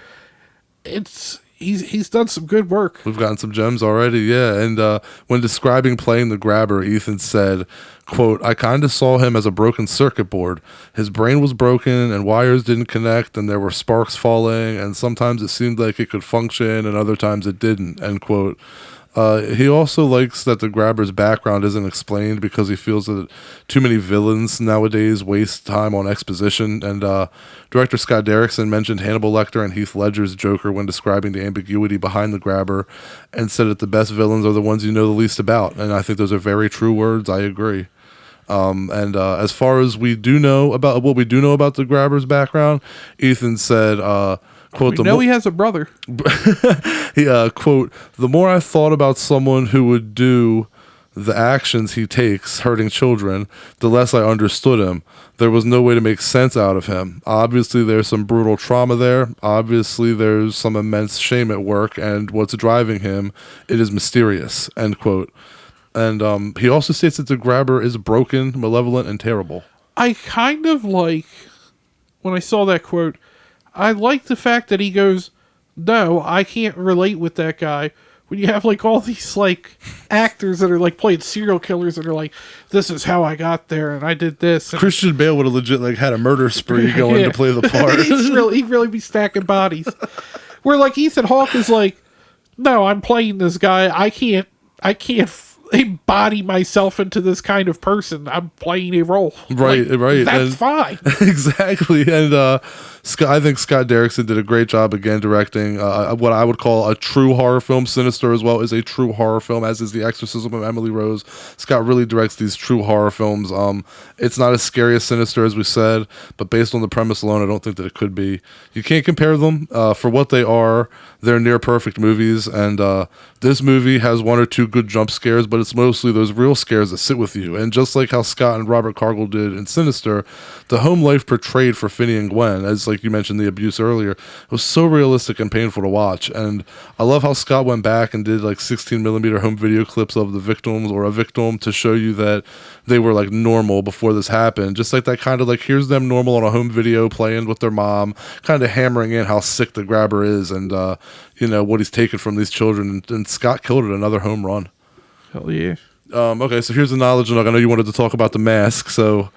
he's done some good work. We've gotten some gems already, yeah. And when describing playing the grabber, Ethan said, quote, "I kind of saw him as a broken circuit board. His brain was broken and wires didn't connect and there were sparks falling, and sometimes it seemed like it could function and other times it didn't," end quote. He also likes that the grabber's background isn't explained because he feels that too many villains nowadays waste time on exposition. And director Scott Derrickson mentioned Hannibal Lecter and Heath Ledger's Joker when describing the ambiguity behind the grabber, and said that the best villains are the ones you know the least about. And I think those are very true words. I agree. And as far as what we do know about the grabber's background, Ethan said, quote, he has a brother. He, quote, "The more I thought about someone who would do the actions he takes, hurting children, the less I understood him. There was no way to make sense out of him. Obviously, there's some brutal trauma there. Obviously, there's some immense shame at work, and what's driving him, it is mysterious," end quote. And he also states that the grabber is broken, malevolent, and terrible. I kind of like, when I saw that quote, I like the fact that he goes, "No, I can't relate with that guy." When you have, like, all these, like, actors that are, like, playing serial killers that are like, "This is how I got there, and I did this." And Christian Bale would have legit, like, had a murder spree going to play the part. He'd really be stacking bodies. Where, like, Ethan Hawke is like, no, I'm playing this guy. I can't embody myself into this kind of person. I'm playing a role. Right, right. That's fine. Exactly. And I think Scott Derrickson did a great job again directing what I would call a true horror film. Sinister as well is a true horror film, as is The Exorcism of Emily Rose. Scott really directs these true horror films. It's not as scary as Sinister, as we said, but based on the premise alone, I don't think that it could be. You can't compare them for what they are. They're near perfect movies, and this movie has one or two good jump scares, but it's mostly those real scares that sit with you. And just like how Scott and Robert Cargill did in Sinister, the home life portrayed for Finney and Gwen, as like you mentioned the abuse earlier, it was so realistic and painful to watch. And I love how Scott went back and did like 16mm home video clips of the victims or a victim to show you that they were like normal before this happened. Just like that kind of like, here's them normal on a home video playing with their mom, kind of hammering in how sick the grabber is and what he's taken from these children. And Scott killed it, another home run. Hell yeah. Okay, so here's the knowledge nug. I know you wanted to talk about the mask, so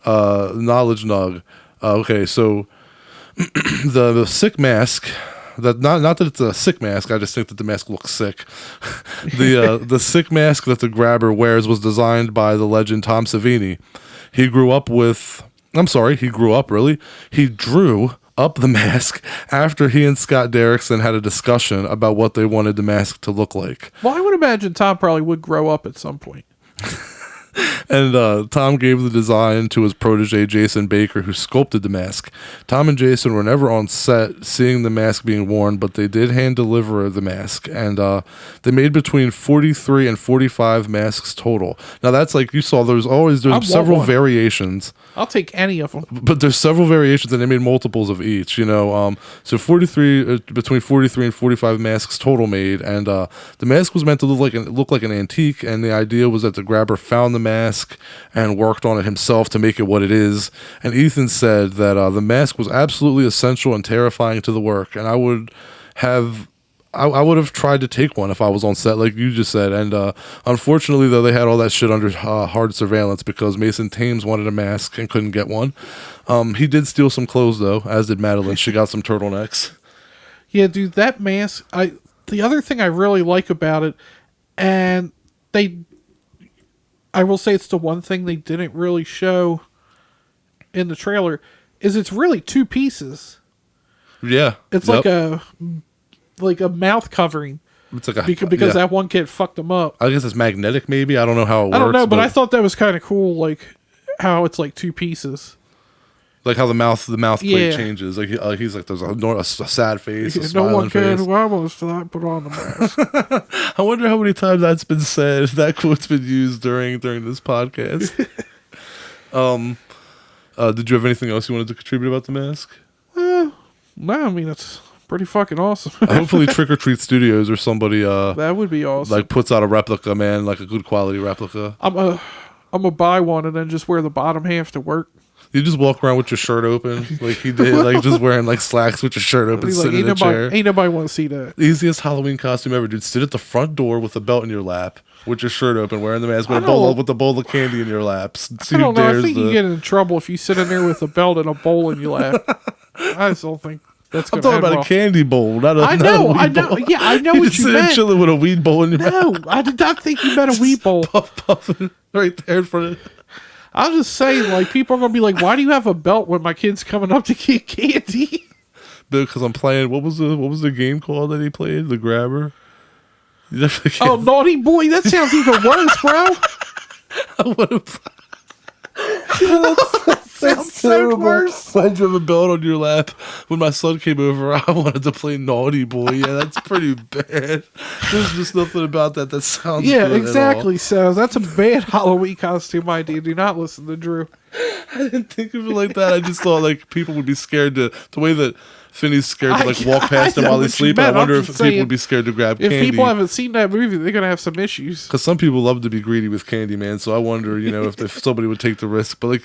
knowledge nug. Okay, so the sick mask. That not that it's a sick mask. I just think that the mask looks sick. The sick mask that the grabber wears was designed by the legend Tom Savini. He grew up really. He drew up the mask after he and Scott Derrickson had a discussion about what they wanted the mask to look like. Well, I would imagine Tom probably would grow up at some point. And Tom gave the design to his protege, Jason Baker, who sculpted the mask. Tom and Jason were never on set seeing the mask being worn, but they did hand deliver the mask. And they made between 43 and 45 masks total. Now, that's like you saw, there's several variations. I'll take any of them. But there's several variations, and they made multiples of each, So 43, between 43 and 45 masks total made. And the mask was meant to look like an antique, and the idea was that the grabber found the mask and worked on it himself to make it what it is. And Ethan said that the mask was absolutely essential and terrifying to the work, and I would have tried to take one if I was on set, like you just said. And unfortunately, though, they had all that shit under hard surveillance because Mason Thames wanted a mask and couldn't get one. He did steal some clothes, though, as did Madeline. She got some turtlenecks. Yeah, dude, that mask. The other thing I really like about it, and I will say it's the one thing they didn't really show in the trailer, is it's really two pieces. Yeah. It's like a mouth covering. It's like because that one kid fucked him up. I guess it's magnetic, maybe. I don't know how it works. I don't know, but I thought that was kind of cool, like how it's like two pieces. Like how the mouth plate changes. Like he's like, there's a sad face. A no one cared who I was till I put on the mask. I wonder how many times that's been said. That quote's been used during this podcast. Did you have anything else you wanted to contribute about the mask? No, I mean it's pretty fucking awesome. Hopefully Trick or Treat Studios or somebody that would be awesome. Like puts out a replica, man, like a good quality replica. I'm gonna buy one and then just wear the bottom half to work. You just walk around with your shirt open, like he did, like just wearing like slacks with your shirt open, sitting in a chair. Ain't nobody want to see that. Easiest Halloween costume ever, dude. Sit at the front door with a belt in your lap, with your shirt open, wearing the mask, with a bowl of candy in your laps. I don't know. I think you get in trouble if you sit in there with a belt and a bowl in your lap. I just don't think that's going to I'm talking about a candy bowl, not a I know. Bowl. Yeah, I know what you meant. Chilling with a weed bowl in your mouth. No, I did not think you meant a weed bowl. Puffing right there in front of. I'll just say, like, people are going to be like, why do you have a belt when my kid's coming up to get candy? Because I'm playing, what was the game called that he played? The Grabber? Oh, Naughty Boy. That sounds even worse, bro. I want to that sounds so worse. Why'd you have a belt on your lap? When my son came over, I wanted to play Naughty Boy. Yeah, that's pretty bad. There's just nothing about that sounds good exactly. So that's a bad Halloween costume idea. Do not listen to Drew. I didn't think of it like that. I just thought like people would be scared to the way that Finney's scared to like walk past him while he's sleeping. I wonder if people would be scared to grab candy. If people haven't seen that movie, they're gonna have some issues. Because some people love to be greedy with candy, man. So I wonder, if somebody would take the risk. But like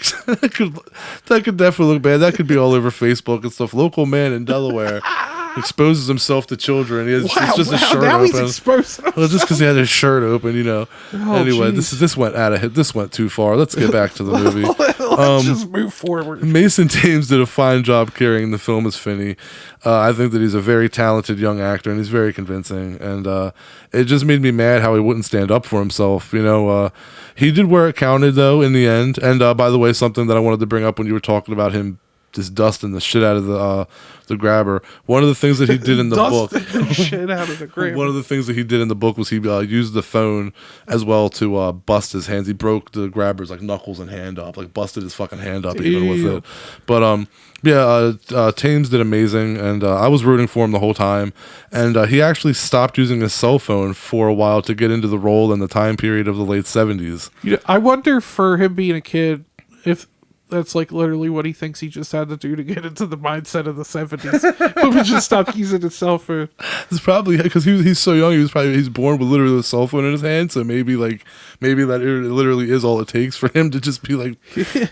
that could definitely look bad. That could be all over Facebook and stuff. Local man in Delaware exposes himself to children. He has Wow, just a shirt now he's open. exposed. Well, just because he had his shirt open, Anyway, geez. this went too far. Let's get back to the movie. Let's just move forward. Mason Thames did a fine job carrying the film as Finney. I think that he's a very talented young actor, and he's very convincing. And it just made me mad how he wouldn't stand up for himself. He did where it counted, though, in the end. And by the way, something that I wanted to bring up when you were talking about him just dusting the shit out of the grabber. One of the things that he did in the book, Dusting the shit out of the grabber. one of the things that he did in the book was he used the phone as well to bust his hands. He broke the grabber's like knuckles and hand up, like busted his fucking hand up even with it. But Thames did amazing, and I was rooting for him the whole time. And he actually stopped using his cell phone for a while to get into the role in the time period of the late 70s. I wonder for him being a kid if that's like literally what he thinks he just had to do to get into the mindset of the 70s. But we just stopped using his cell phone. It's probably because he's so young. He's born with literally a cell phone in his hand. So maybe that literally is all it takes for him to just be like,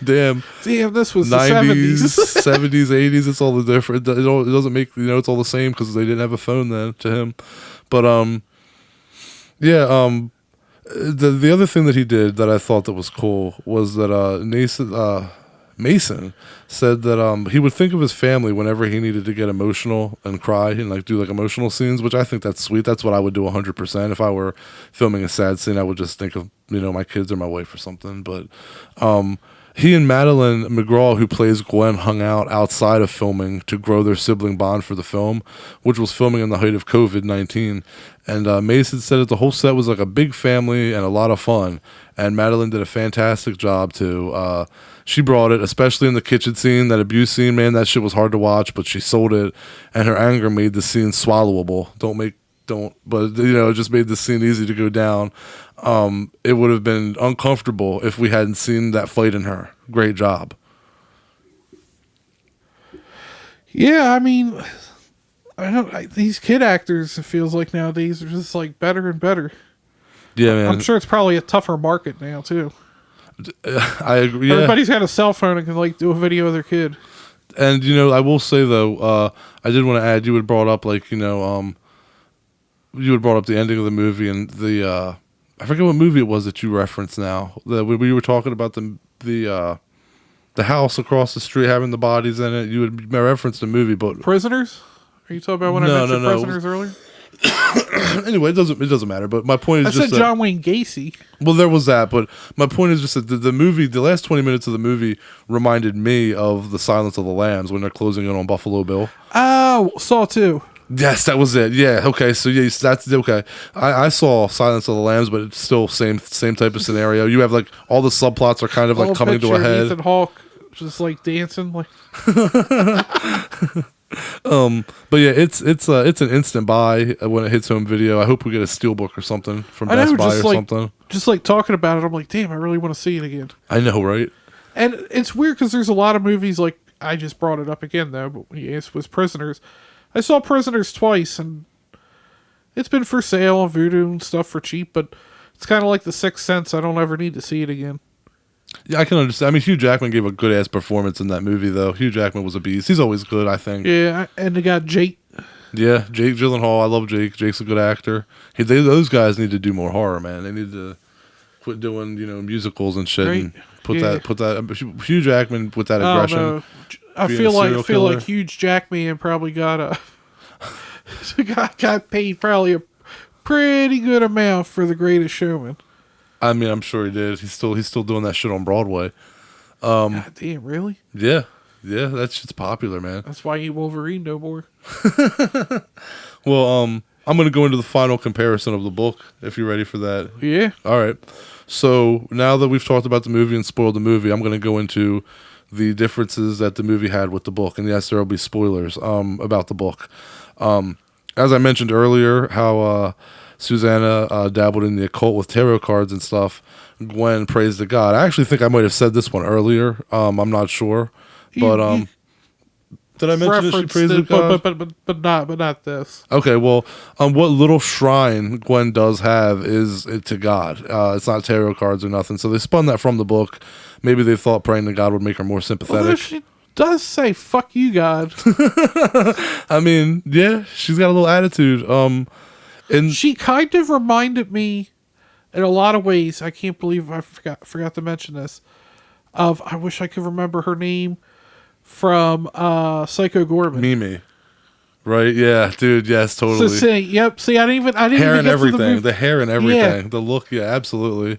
damn, this was 90s, the 70s. 70s, 80s. It's all the different. It doesn't make it's all the same because they didn't have a phone then to him. But the other thing that he did that I thought that was cool was that Mason said that he would think of his family whenever he needed to get emotional and cry and like do like emotional scenes, which I think that's sweet. That's what I would do 100%. If I were filming a sad scene, I would just think of my kids or my wife or something. But he and Madeline McGraw, who plays Gwen, hung out outside of filming to grow their sibling bond for the film, which was filming in the height of COVID-19. And Mason said that the whole set was like a big family and a lot of fun. And Madeline did a fantastic job too. She brought it, especially in the kitchen scene, that abuse scene, man. That shit was hard to watch, but she sold it. And her anger made the scene swallowable. But it just made the scene easy to go down. It would have been uncomfortable if we hadn't seen that fight in her. Great job. Yeah, I mean, these kid actors, it feels like nowadays, are just like better and better. Yeah, man. I'm sure it's probably a tougher market now too. I agree. Yeah. Everybody's got a cell phone and can like do a video of their kid. And I will say though, I did want to add. You had brought up you had brought up the ending of the movie and the I forget what movie it was that you referenced now. We were talking about the house across the street having the bodies in it. You had referenced the movie, but Prisoners? Are you talking about when I mentioned Prisoners earlier? Anyway, it doesn't matter. But my point is I said John Wayne Gacy. Well, there was that, but my point is just that the movie, the last 20 minutes of the movie, reminded me of The Silence of the Lambs when they're closing in on Buffalo Bill. Oh, Saw 2. Yes, that was it. Yeah, okay. So yes, that's okay. I saw Silence of the Lambs, but it's still same type of scenario. You have like all the subplots are kind of like coming to a head. Ethan Hawke just like dancing like. But yeah, it's an instant buy when it hits home video. I hope we get a steelbook or something from Best Buy or something. Just like talking about it, I'm like, damn, I really want to see it again. I know, right? And it's weird because there's a lot of movies like I just brought it up again though, but yes, was Prisoners. I saw Prisoners twice, and it's been for sale on Vudu and stuff for cheap, but it's kind of like The Sixth Sense. I don't ever need to see it again. Yeah, I can understand. I mean, Hugh Jackman gave a good-ass performance in that movie, though. Hugh Jackman was a beast. He's always good, I think. Yeah, and they got Jake. Yeah, Jake Gyllenhaal. I love Jake. Jake's a good actor. Those guys need to do more horror, man. They need to quit doing, musicals and shit, right. And put that Hugh Jackman with that aggression. No. I feel like Hugh Jackman probably got got paid probably a pretty good amount for The Greatest Showman. I mean, I'm sure he did. He's still doing that shit on Broadway. God damn, really? Yeah, that shit's popular, man. That's why he ain't Wolverine no more. Well, I'm gonna go into the final comparison of the book. If you're ready for that. Yeah. All right. So now that we've talked about the movie and spoiled the movie, I'm gonna go into the differences that the movie had with the book. And yes, there will be spoilers about the book. As I mentioned earlier, how Susanna dabbled in the occult with tarot cards and stuff. Gwen prays to God. I actually think I might have said this one earlier. I'm not sure. But did I mention that she prays to God? But not this. Okay, well, what little shrine Gwen does have is to God. It's not tarot cards or nothing. So they spun that from the book. Maybe they thought praying to God would make her more sympathetic. does say "fuck you, God." I mean, yeah, she's got a little attitude. And She kind of reminded me, in a lot of ways. I can't believe I forgot to mention this. I wish I could remember her name from Psycho Gorman. Mimi, right? Yeah, dude. Yes, totally. So yep. See, I didn't Hair even and get to everything. The hair and everything. Yeah. The look. Yeah, absolutely.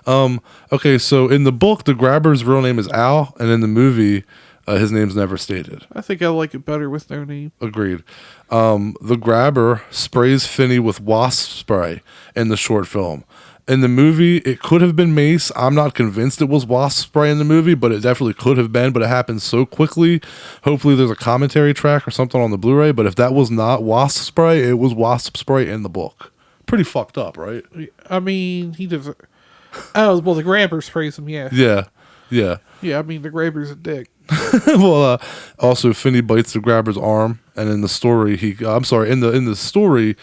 Okay, so in the book, the grabber's real name is Al, and in the movie, his name's never stated. I think I like it better with no name. Agreed. The grabber sprays Finney with wasp spray in the short film. In the movie, it could have been mace. I'm not convinced it was wasp spray in the movie, but it definitely could have been. But it happened so quickly. Hopefully, there's a commentary track or something on the Blu-ray. But if that was not wasp spray, it was wasp spray in the book. Pretty fucked up, right? I mean, he does. Oh, well, the grabber sprays him. Yeah. Yeah. Yeah. Yeah. I mean, the grabber's a dick. Well, also Finney bites the grabber's arm, and in the story, in the story,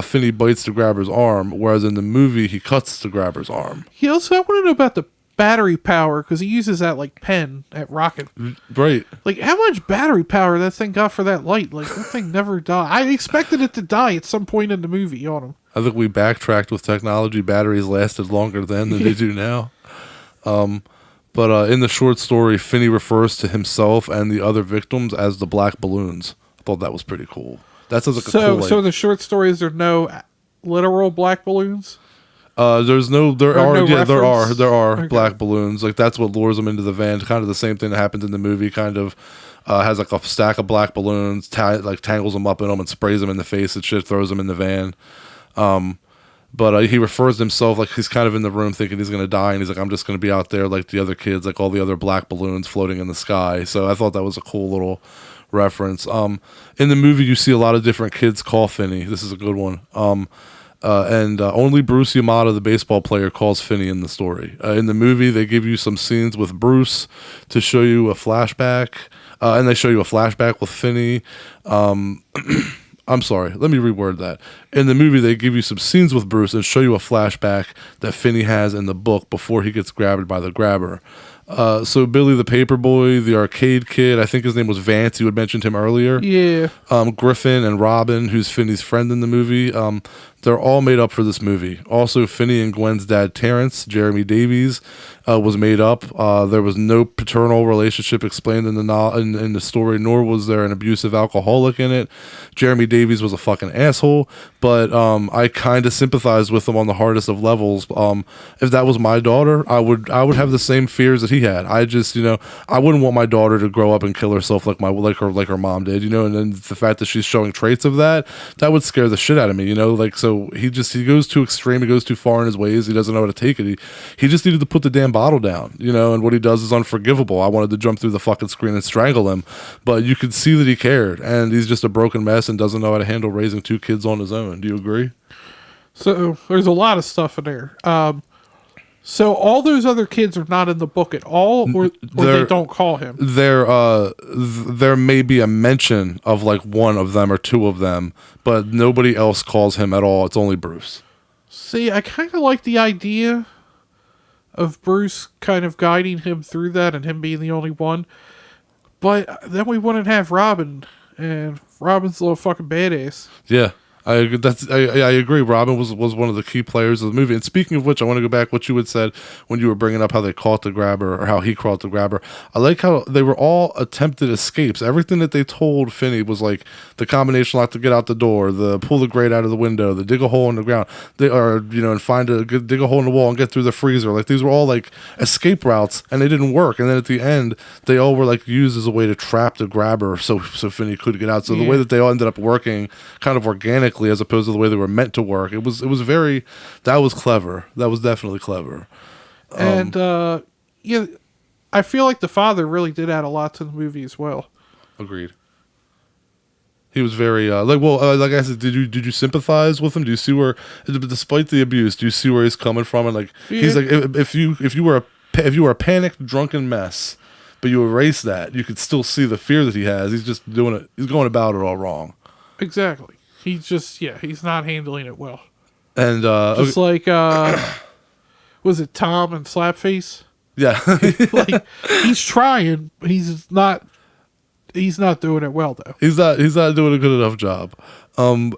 Finney bites the grabber's arm, whereas in the movie, he cuts the grabber's arm. He also, I want to know about the battery power because he uses that like pen at rocket. Right. Like, how much battery power that thing got for that light? Like, that thing never died. I expected it to die at some point in the movie on him. I think we backtracked with technology. Batteries lasted longer then than they do now. But in the short story, Finney refers to himself and the other victims as the black balloons. I thought that was pretty cool. That sounds like a cool. So in the short stories, there are no literal black balloons. There are Okay. black balloons. Like that's what lures them into the van. Kind of the same thing that happens in the movie. Kind of has like a stack of black balloons, tangles them up in them and sprays them in the face and shit. Throws them in the van. But he refers to himself like he's kind of in the room thinking he's going to die, and he's like, I'm just going to be out there like the other kids, like all the other black balloons floating in the sky. So I thought that was a cool little reference. In the movie, you see a lot of different kids call Finney. This is a good one. And only Bruce Yamada, the baseball player, calls Finney in the story. In the movie, they give you some scenes with Bruce to show you a flashback, and they show you a flashback with Finney. I'm sorry, let me reword that. In the movie, they give you some scenes with Bruce and show you a flashback that Finney has in the book before he gets grabbed by the grabber. So Billy the Paperboy, the arcade kid, I think his name was Vance, you had mentioned him earlier. Yeah. Griffin and Robin, who's Finney's friend in the movie, they're all made up for this movie. Also, Finney and Gwen's dad, Terrence, Jeremy Davies, was made up. There was no paternal relationship explained in the story, nor was there an abusive alcoholic in it. Jeremy Davies was a fucking asshole, but I kind of sympathized with him on the hardest of levels. If that was my daughter, I would have the same fears that he had. I just, I wouldn't want my daughter to grow up and kill herself like her mom did, and then the fact that she's showing traits of that would scare the shit out of me, so he goes too extreme, he goes too far in his ways, he doesn't know how to take it. He just needed to put the damn bottle down, and what he does is unforgivable. I wanted to jump through the fucking screen and strangle him, but you could see that he cared, and he's just a broken mess and doesn't know how to handle raising two kids on his own. Do you agree? So there's a lot of stuff in there. So all those other kids are not in the book at all, or they don't call him. There may be a mention of like one of them or two of them, but nobody else calls him at all. It's only Bruce. See, I kind of like the idea of Bruce kind of guiding him through that and him being the only one. But then we wouldn't have Robin, and Robin's a little fucking badass. Yeah. I agree. Robin was one of the key players of the movie. And speaking of which, I want to go back what you had said when you were bringing up how they caught the grabber or how he caught the grabber. I like how they were all attempted escapes. Everything that they told Finney was like the combination lock to get out the door, the pull the grate out of the window, the dig a hole in the ground, dig a hole in the wall and get through the freezer. Like these were all like escape routes, and they didn't work. And then at the end, they all were like used as a way to trap the grabber, so Finney could get out. So the way that they all ended up working, kind of organically, as opposed to the way they were meant to work. That was clever. That was definitely clever. And I feel like the father really did add a lot to the movie as well. Agreed. He was very like I said, did you sympathize with him? Do you see where, despite the abuse, do you see where he's coming from? And like he's like, if you were a panicked, drunken mess, but you erase that, you could still see the fear that he has. He's just doing it. He's going about it all wrong. Exactly. He's just, he's not handling it well. And just like, was it Tom and Slapface? Yeah. Like, he's trying. He's not doing it well, though. He's not doing a good enough job. And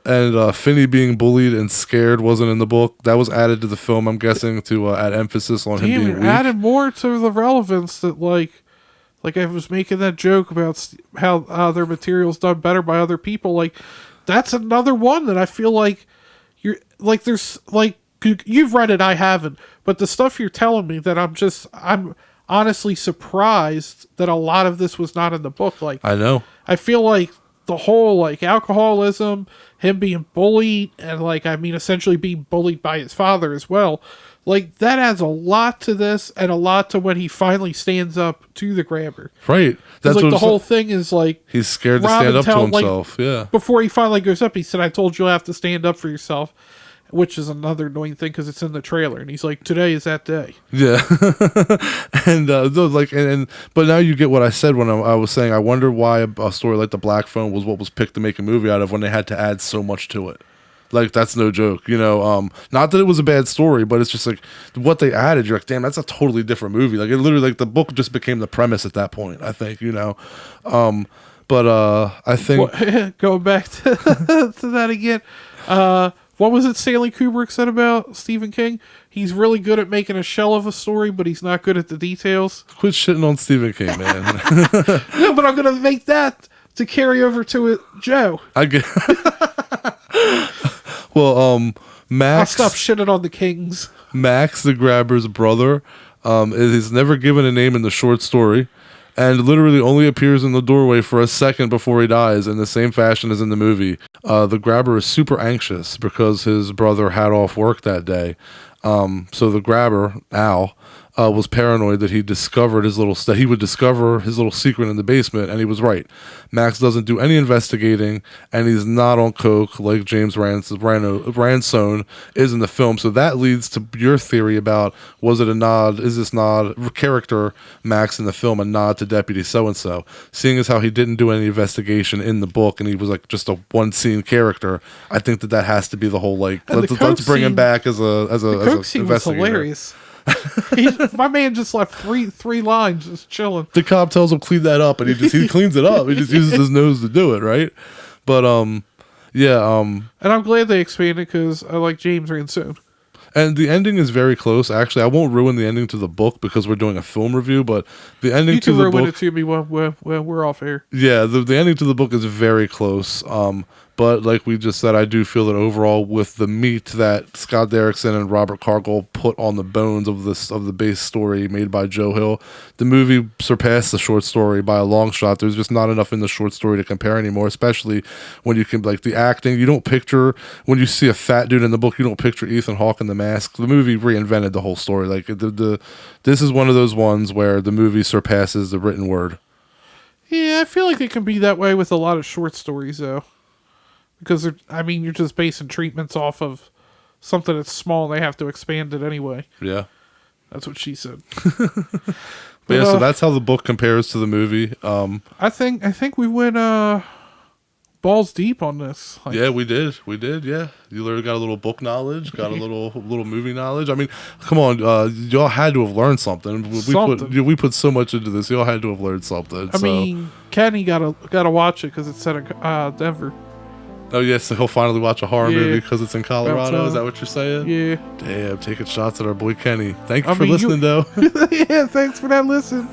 Finney being bullied and scared wasn't in the book. That was added to the film, I'm guessing, to add emphasis on him Damn, being it weak. added more to the relevance that, like I was making that joke about how their material's done better by other people. Like, that's another one that I feel like you're like, there's like, you've read it, I haven't, but the stuff you're telling me that I'm honestly surprised that a lot of this was not in the book. Like, I know. I feel like the whole, like, alcoholism, him being bullied, and, like, I mean, essentially being bullied by his father as well. Like, that adds a lot to this, and a lot to when he finally stands up to the grabber. Right. That's like what the I'm whole saying. thing is like, He's scared to Robin stand up to like, himself. Yeah. before he finally goes up, he said, "I told you you'll have to stand up for yourself," which is another annoying thing because it's in the trailer, and he's like, "Today is that day." Yeah. But now you get what I said when I was saying I wonder why a story like The Black Phone was what was picked to make a movie out of when they had to add so much to it. Like, that's no joke, you know. Not that it was a bad story, but it's just like what they added. You're like, damn, that's a totally different movie. Like, it literally, like, the book just became the premise at that point, I think, you know. I think Going back to, to that again, what was it Stanley Kubrick said about Stephen King? He's really good at making a shell of a story, but he's not good at the details. quit shitting on Stephen King, man. No, but I'm gonna make that to carry over to it, Joe. I get. Well, Max. I'll stop shitting on the Kings. Max, the grabber's brother, is never given a name in the short story, and literally only appears in the doorway for a second before he dies, in the same fashion as in the movie. The grabber is super anxious because his brother had off work that day. So the grabber, Al, was paranoid that he would discover his little secret in the basement, and he was right. Max doesn't do any investigating, and he's not on coke like James Ransone is in the film. So that leads to your theory about, was it a nod? Is this nod character Max in the film a nod to Deputy So-and-so? Seeing as how he didn't do any investigation in the book, and he was like just a one scene character, I think that has to be the whole, like, let's bring him back as a Coke scene was hilarious. My man just left three lines just chilling. The cop tells him clean that up, and he cleans it up. He just uses his nose to do it, right? But yeah. And I'm glad they expanded because I like James Ransone. And the ending is very close. Actually, I won't ruin the ending to the book because we're doing a film review. But the ending you to can the ruin book, it to me when we're off air. yeah, the ending to the book is very close. But like we just said, I do feel that overall, with the meat that Scott Derrickson and Robert Cargill put on the bones of the base story made by Joe Hill, the movie surpassed the short story by a long shot. There's just not enough in the short story to compare anymore, especially when you can, like, the acting. You don't picture, when you see a fat dude in the book, you don't picture Ethan Hawke in The Mask. The movie reinvented the whole story. Like, this is one of those ones where the movie surpasses the written word. Yeah, I feel like it can be that way with a lot of short stories, though. Because, you're just basing treatments off of something that's small, and they have to expand it anyway. Yeah. That's what she said. But yeah, so that's how the book compares to the movie. I think we went balls deep on this. Like, yeah, we did. Yeah, you literally got a little book knowledge, got a little movie knowledge. I mean, come on, y'all had to have learned something. We put so much into this. Y'all had to have learned something. I mean, Kenny gotta watch it because it's set in Denver. Oh yes, so he'll finally watch a horror Yeah. movie because it's in Colorado. Is that what you're saying? Yeah. Damn, taking shots at our boy Kenny. Thank you for listening, though. Yeah, thanks for that listen.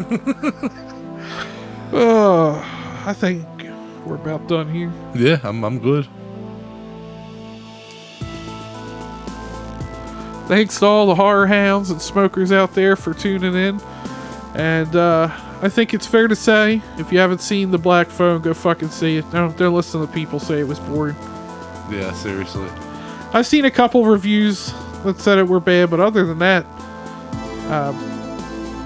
I think we're about done here. Yeah, I'm good. Thanks to all the horror hounds and smokers out there for tuning in. And I think it's fair to say, if you haven't seen The Black Phone, go fucking see it. Don't listen to people say it was boring. Yeah, seriously. I've seen a couple reviews that said it were bad, but other than that,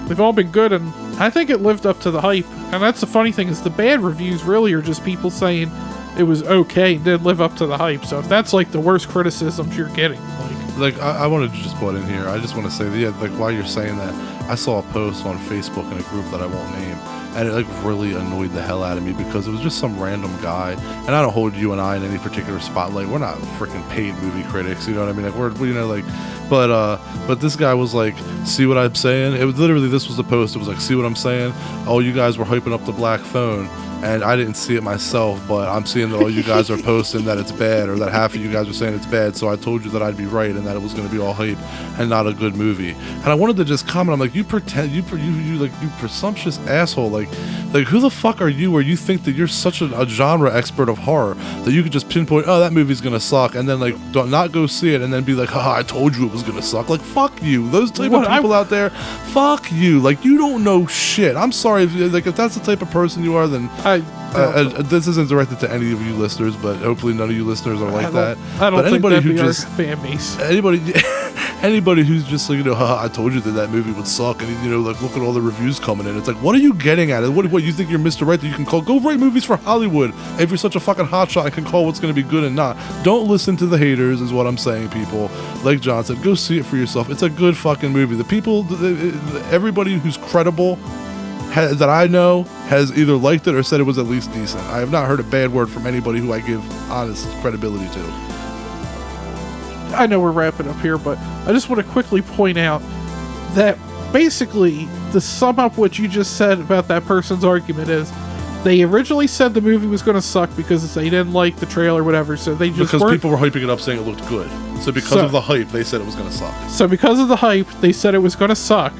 they've all been good, and I think it lived up to the hype. And that's the funny thing, is the bad reviews really are just people saying it was okay and didn't live up to the hype. So if that's like the worst criticisms you're getting, I wanted to just put in here, I just want to say that, yeah, like, while you're saying that, I saw a post on Facebook in a group that I won't name, and it like really annoyed the hell out of me because it was just some random guy. And I don't hold you and I in any particular spotlight. We're not freaking paid movie critics, you know what I mean? Like we're you know like, but this guy was like, see what I'm saying? It was literally, this was the post. It was like, see what I'm saying? Oh, you guys were hyping up the black phone. And I didn't see it myself, but I'm seeing that all you guys are posting that it's bad, or that half of you guys are saying it's bad. So I told you that I'd be right and that it was going to be all hype and not a good movie. And I wanted to just comment. I'm like, you presumptuous asshole. Like who the fuck are you, where you think that you're such a genre expert of horror that you could just pinpoint, oh, that movie's going to suck, and then like don't not go see it and then be like, haha, I told you it was going to suck. Like, fuck you. Those type of people out there, fuck you. Like, you don't know shit. I'm sorry if that's the type of person you are, then. This isn't directed to any of you listeners, but hopefully none of you listeners are like that. I don't but think anybody that'd who be just our fan base. anybody who's just like, you know, haha, I told you that movie would suck, and you know, like, look at all the reviews coming in. It's like, what are you getting at? What you think you're Mr. Right that you can call? Go write movies for Hollywood. If you're such a fucking hotshot, I can call what's going to be good and not. Don't listen to the haters, is what I'm saying, people. Like John said, go see it for yourself. It's a good fucking movie. The people, everybody who's credible that I know has either liked it or said it was at least decent. I have not heard a bad word from anybody who I give honest credibility to. I know we're wrapping up here, but I just want to quickly point out that basically, to sum up what you just said about that person's argument is, they originally said the movie was going to suck because they didn't like the trailer or whatever, so they just because people were hyping it up saying it looked good. So because of the hype, they said it was going to suck. So because of the hype, they said it was going to suck.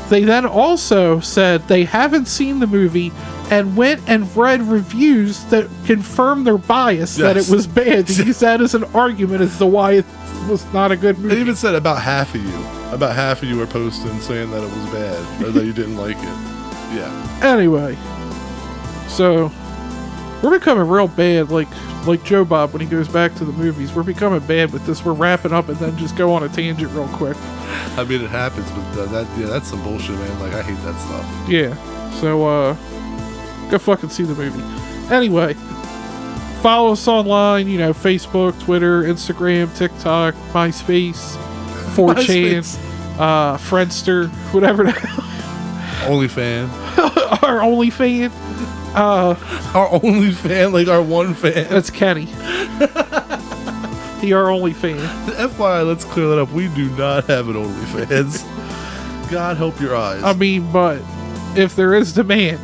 They then also said they haven't seen the movie and went and read reviews that confirmed their bias that it was bad. They used that as an argument as to why it was not a good movie. They even said about half of you were posting saying that it was bad or that you didn't like it. Yeah. Anyway, so we're becoming real bad, like Joe Bob when he goes back to the movies. We're becoming bad with this. We're wrapping up and then just go on a tangent real quick. I mean, it happens, but that's some bullshit, man. Like, I hate that stuff. Yeah. So, go fucking see the movie. Anyway, follow us online, you know, Facebook, Twitter, Instagram, TikTok, MySpace, 4chan, Friendster, whatever the hell. OnlyFan. Our OnlyFan. Our only fan, like our one fan. That's Kenny. He our only fan. FYI, let's clear that up. We do not have an OnlyFans. God help your eyes. I mean, but if there is demand.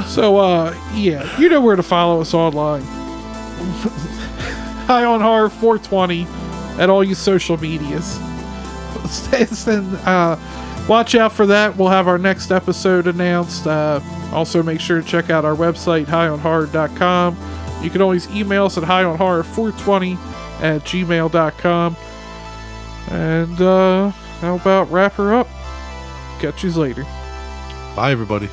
So, yeah, you know where to follow us online. High on Horror 420 at all you social medias. And watch out for that. We'll have our next episode announced. Also, make sure to check out our website, highonhorror.com. You can always email us at highonhorror420@gmail.com. And how about wrap her up? Catch you later. Bye, everybody.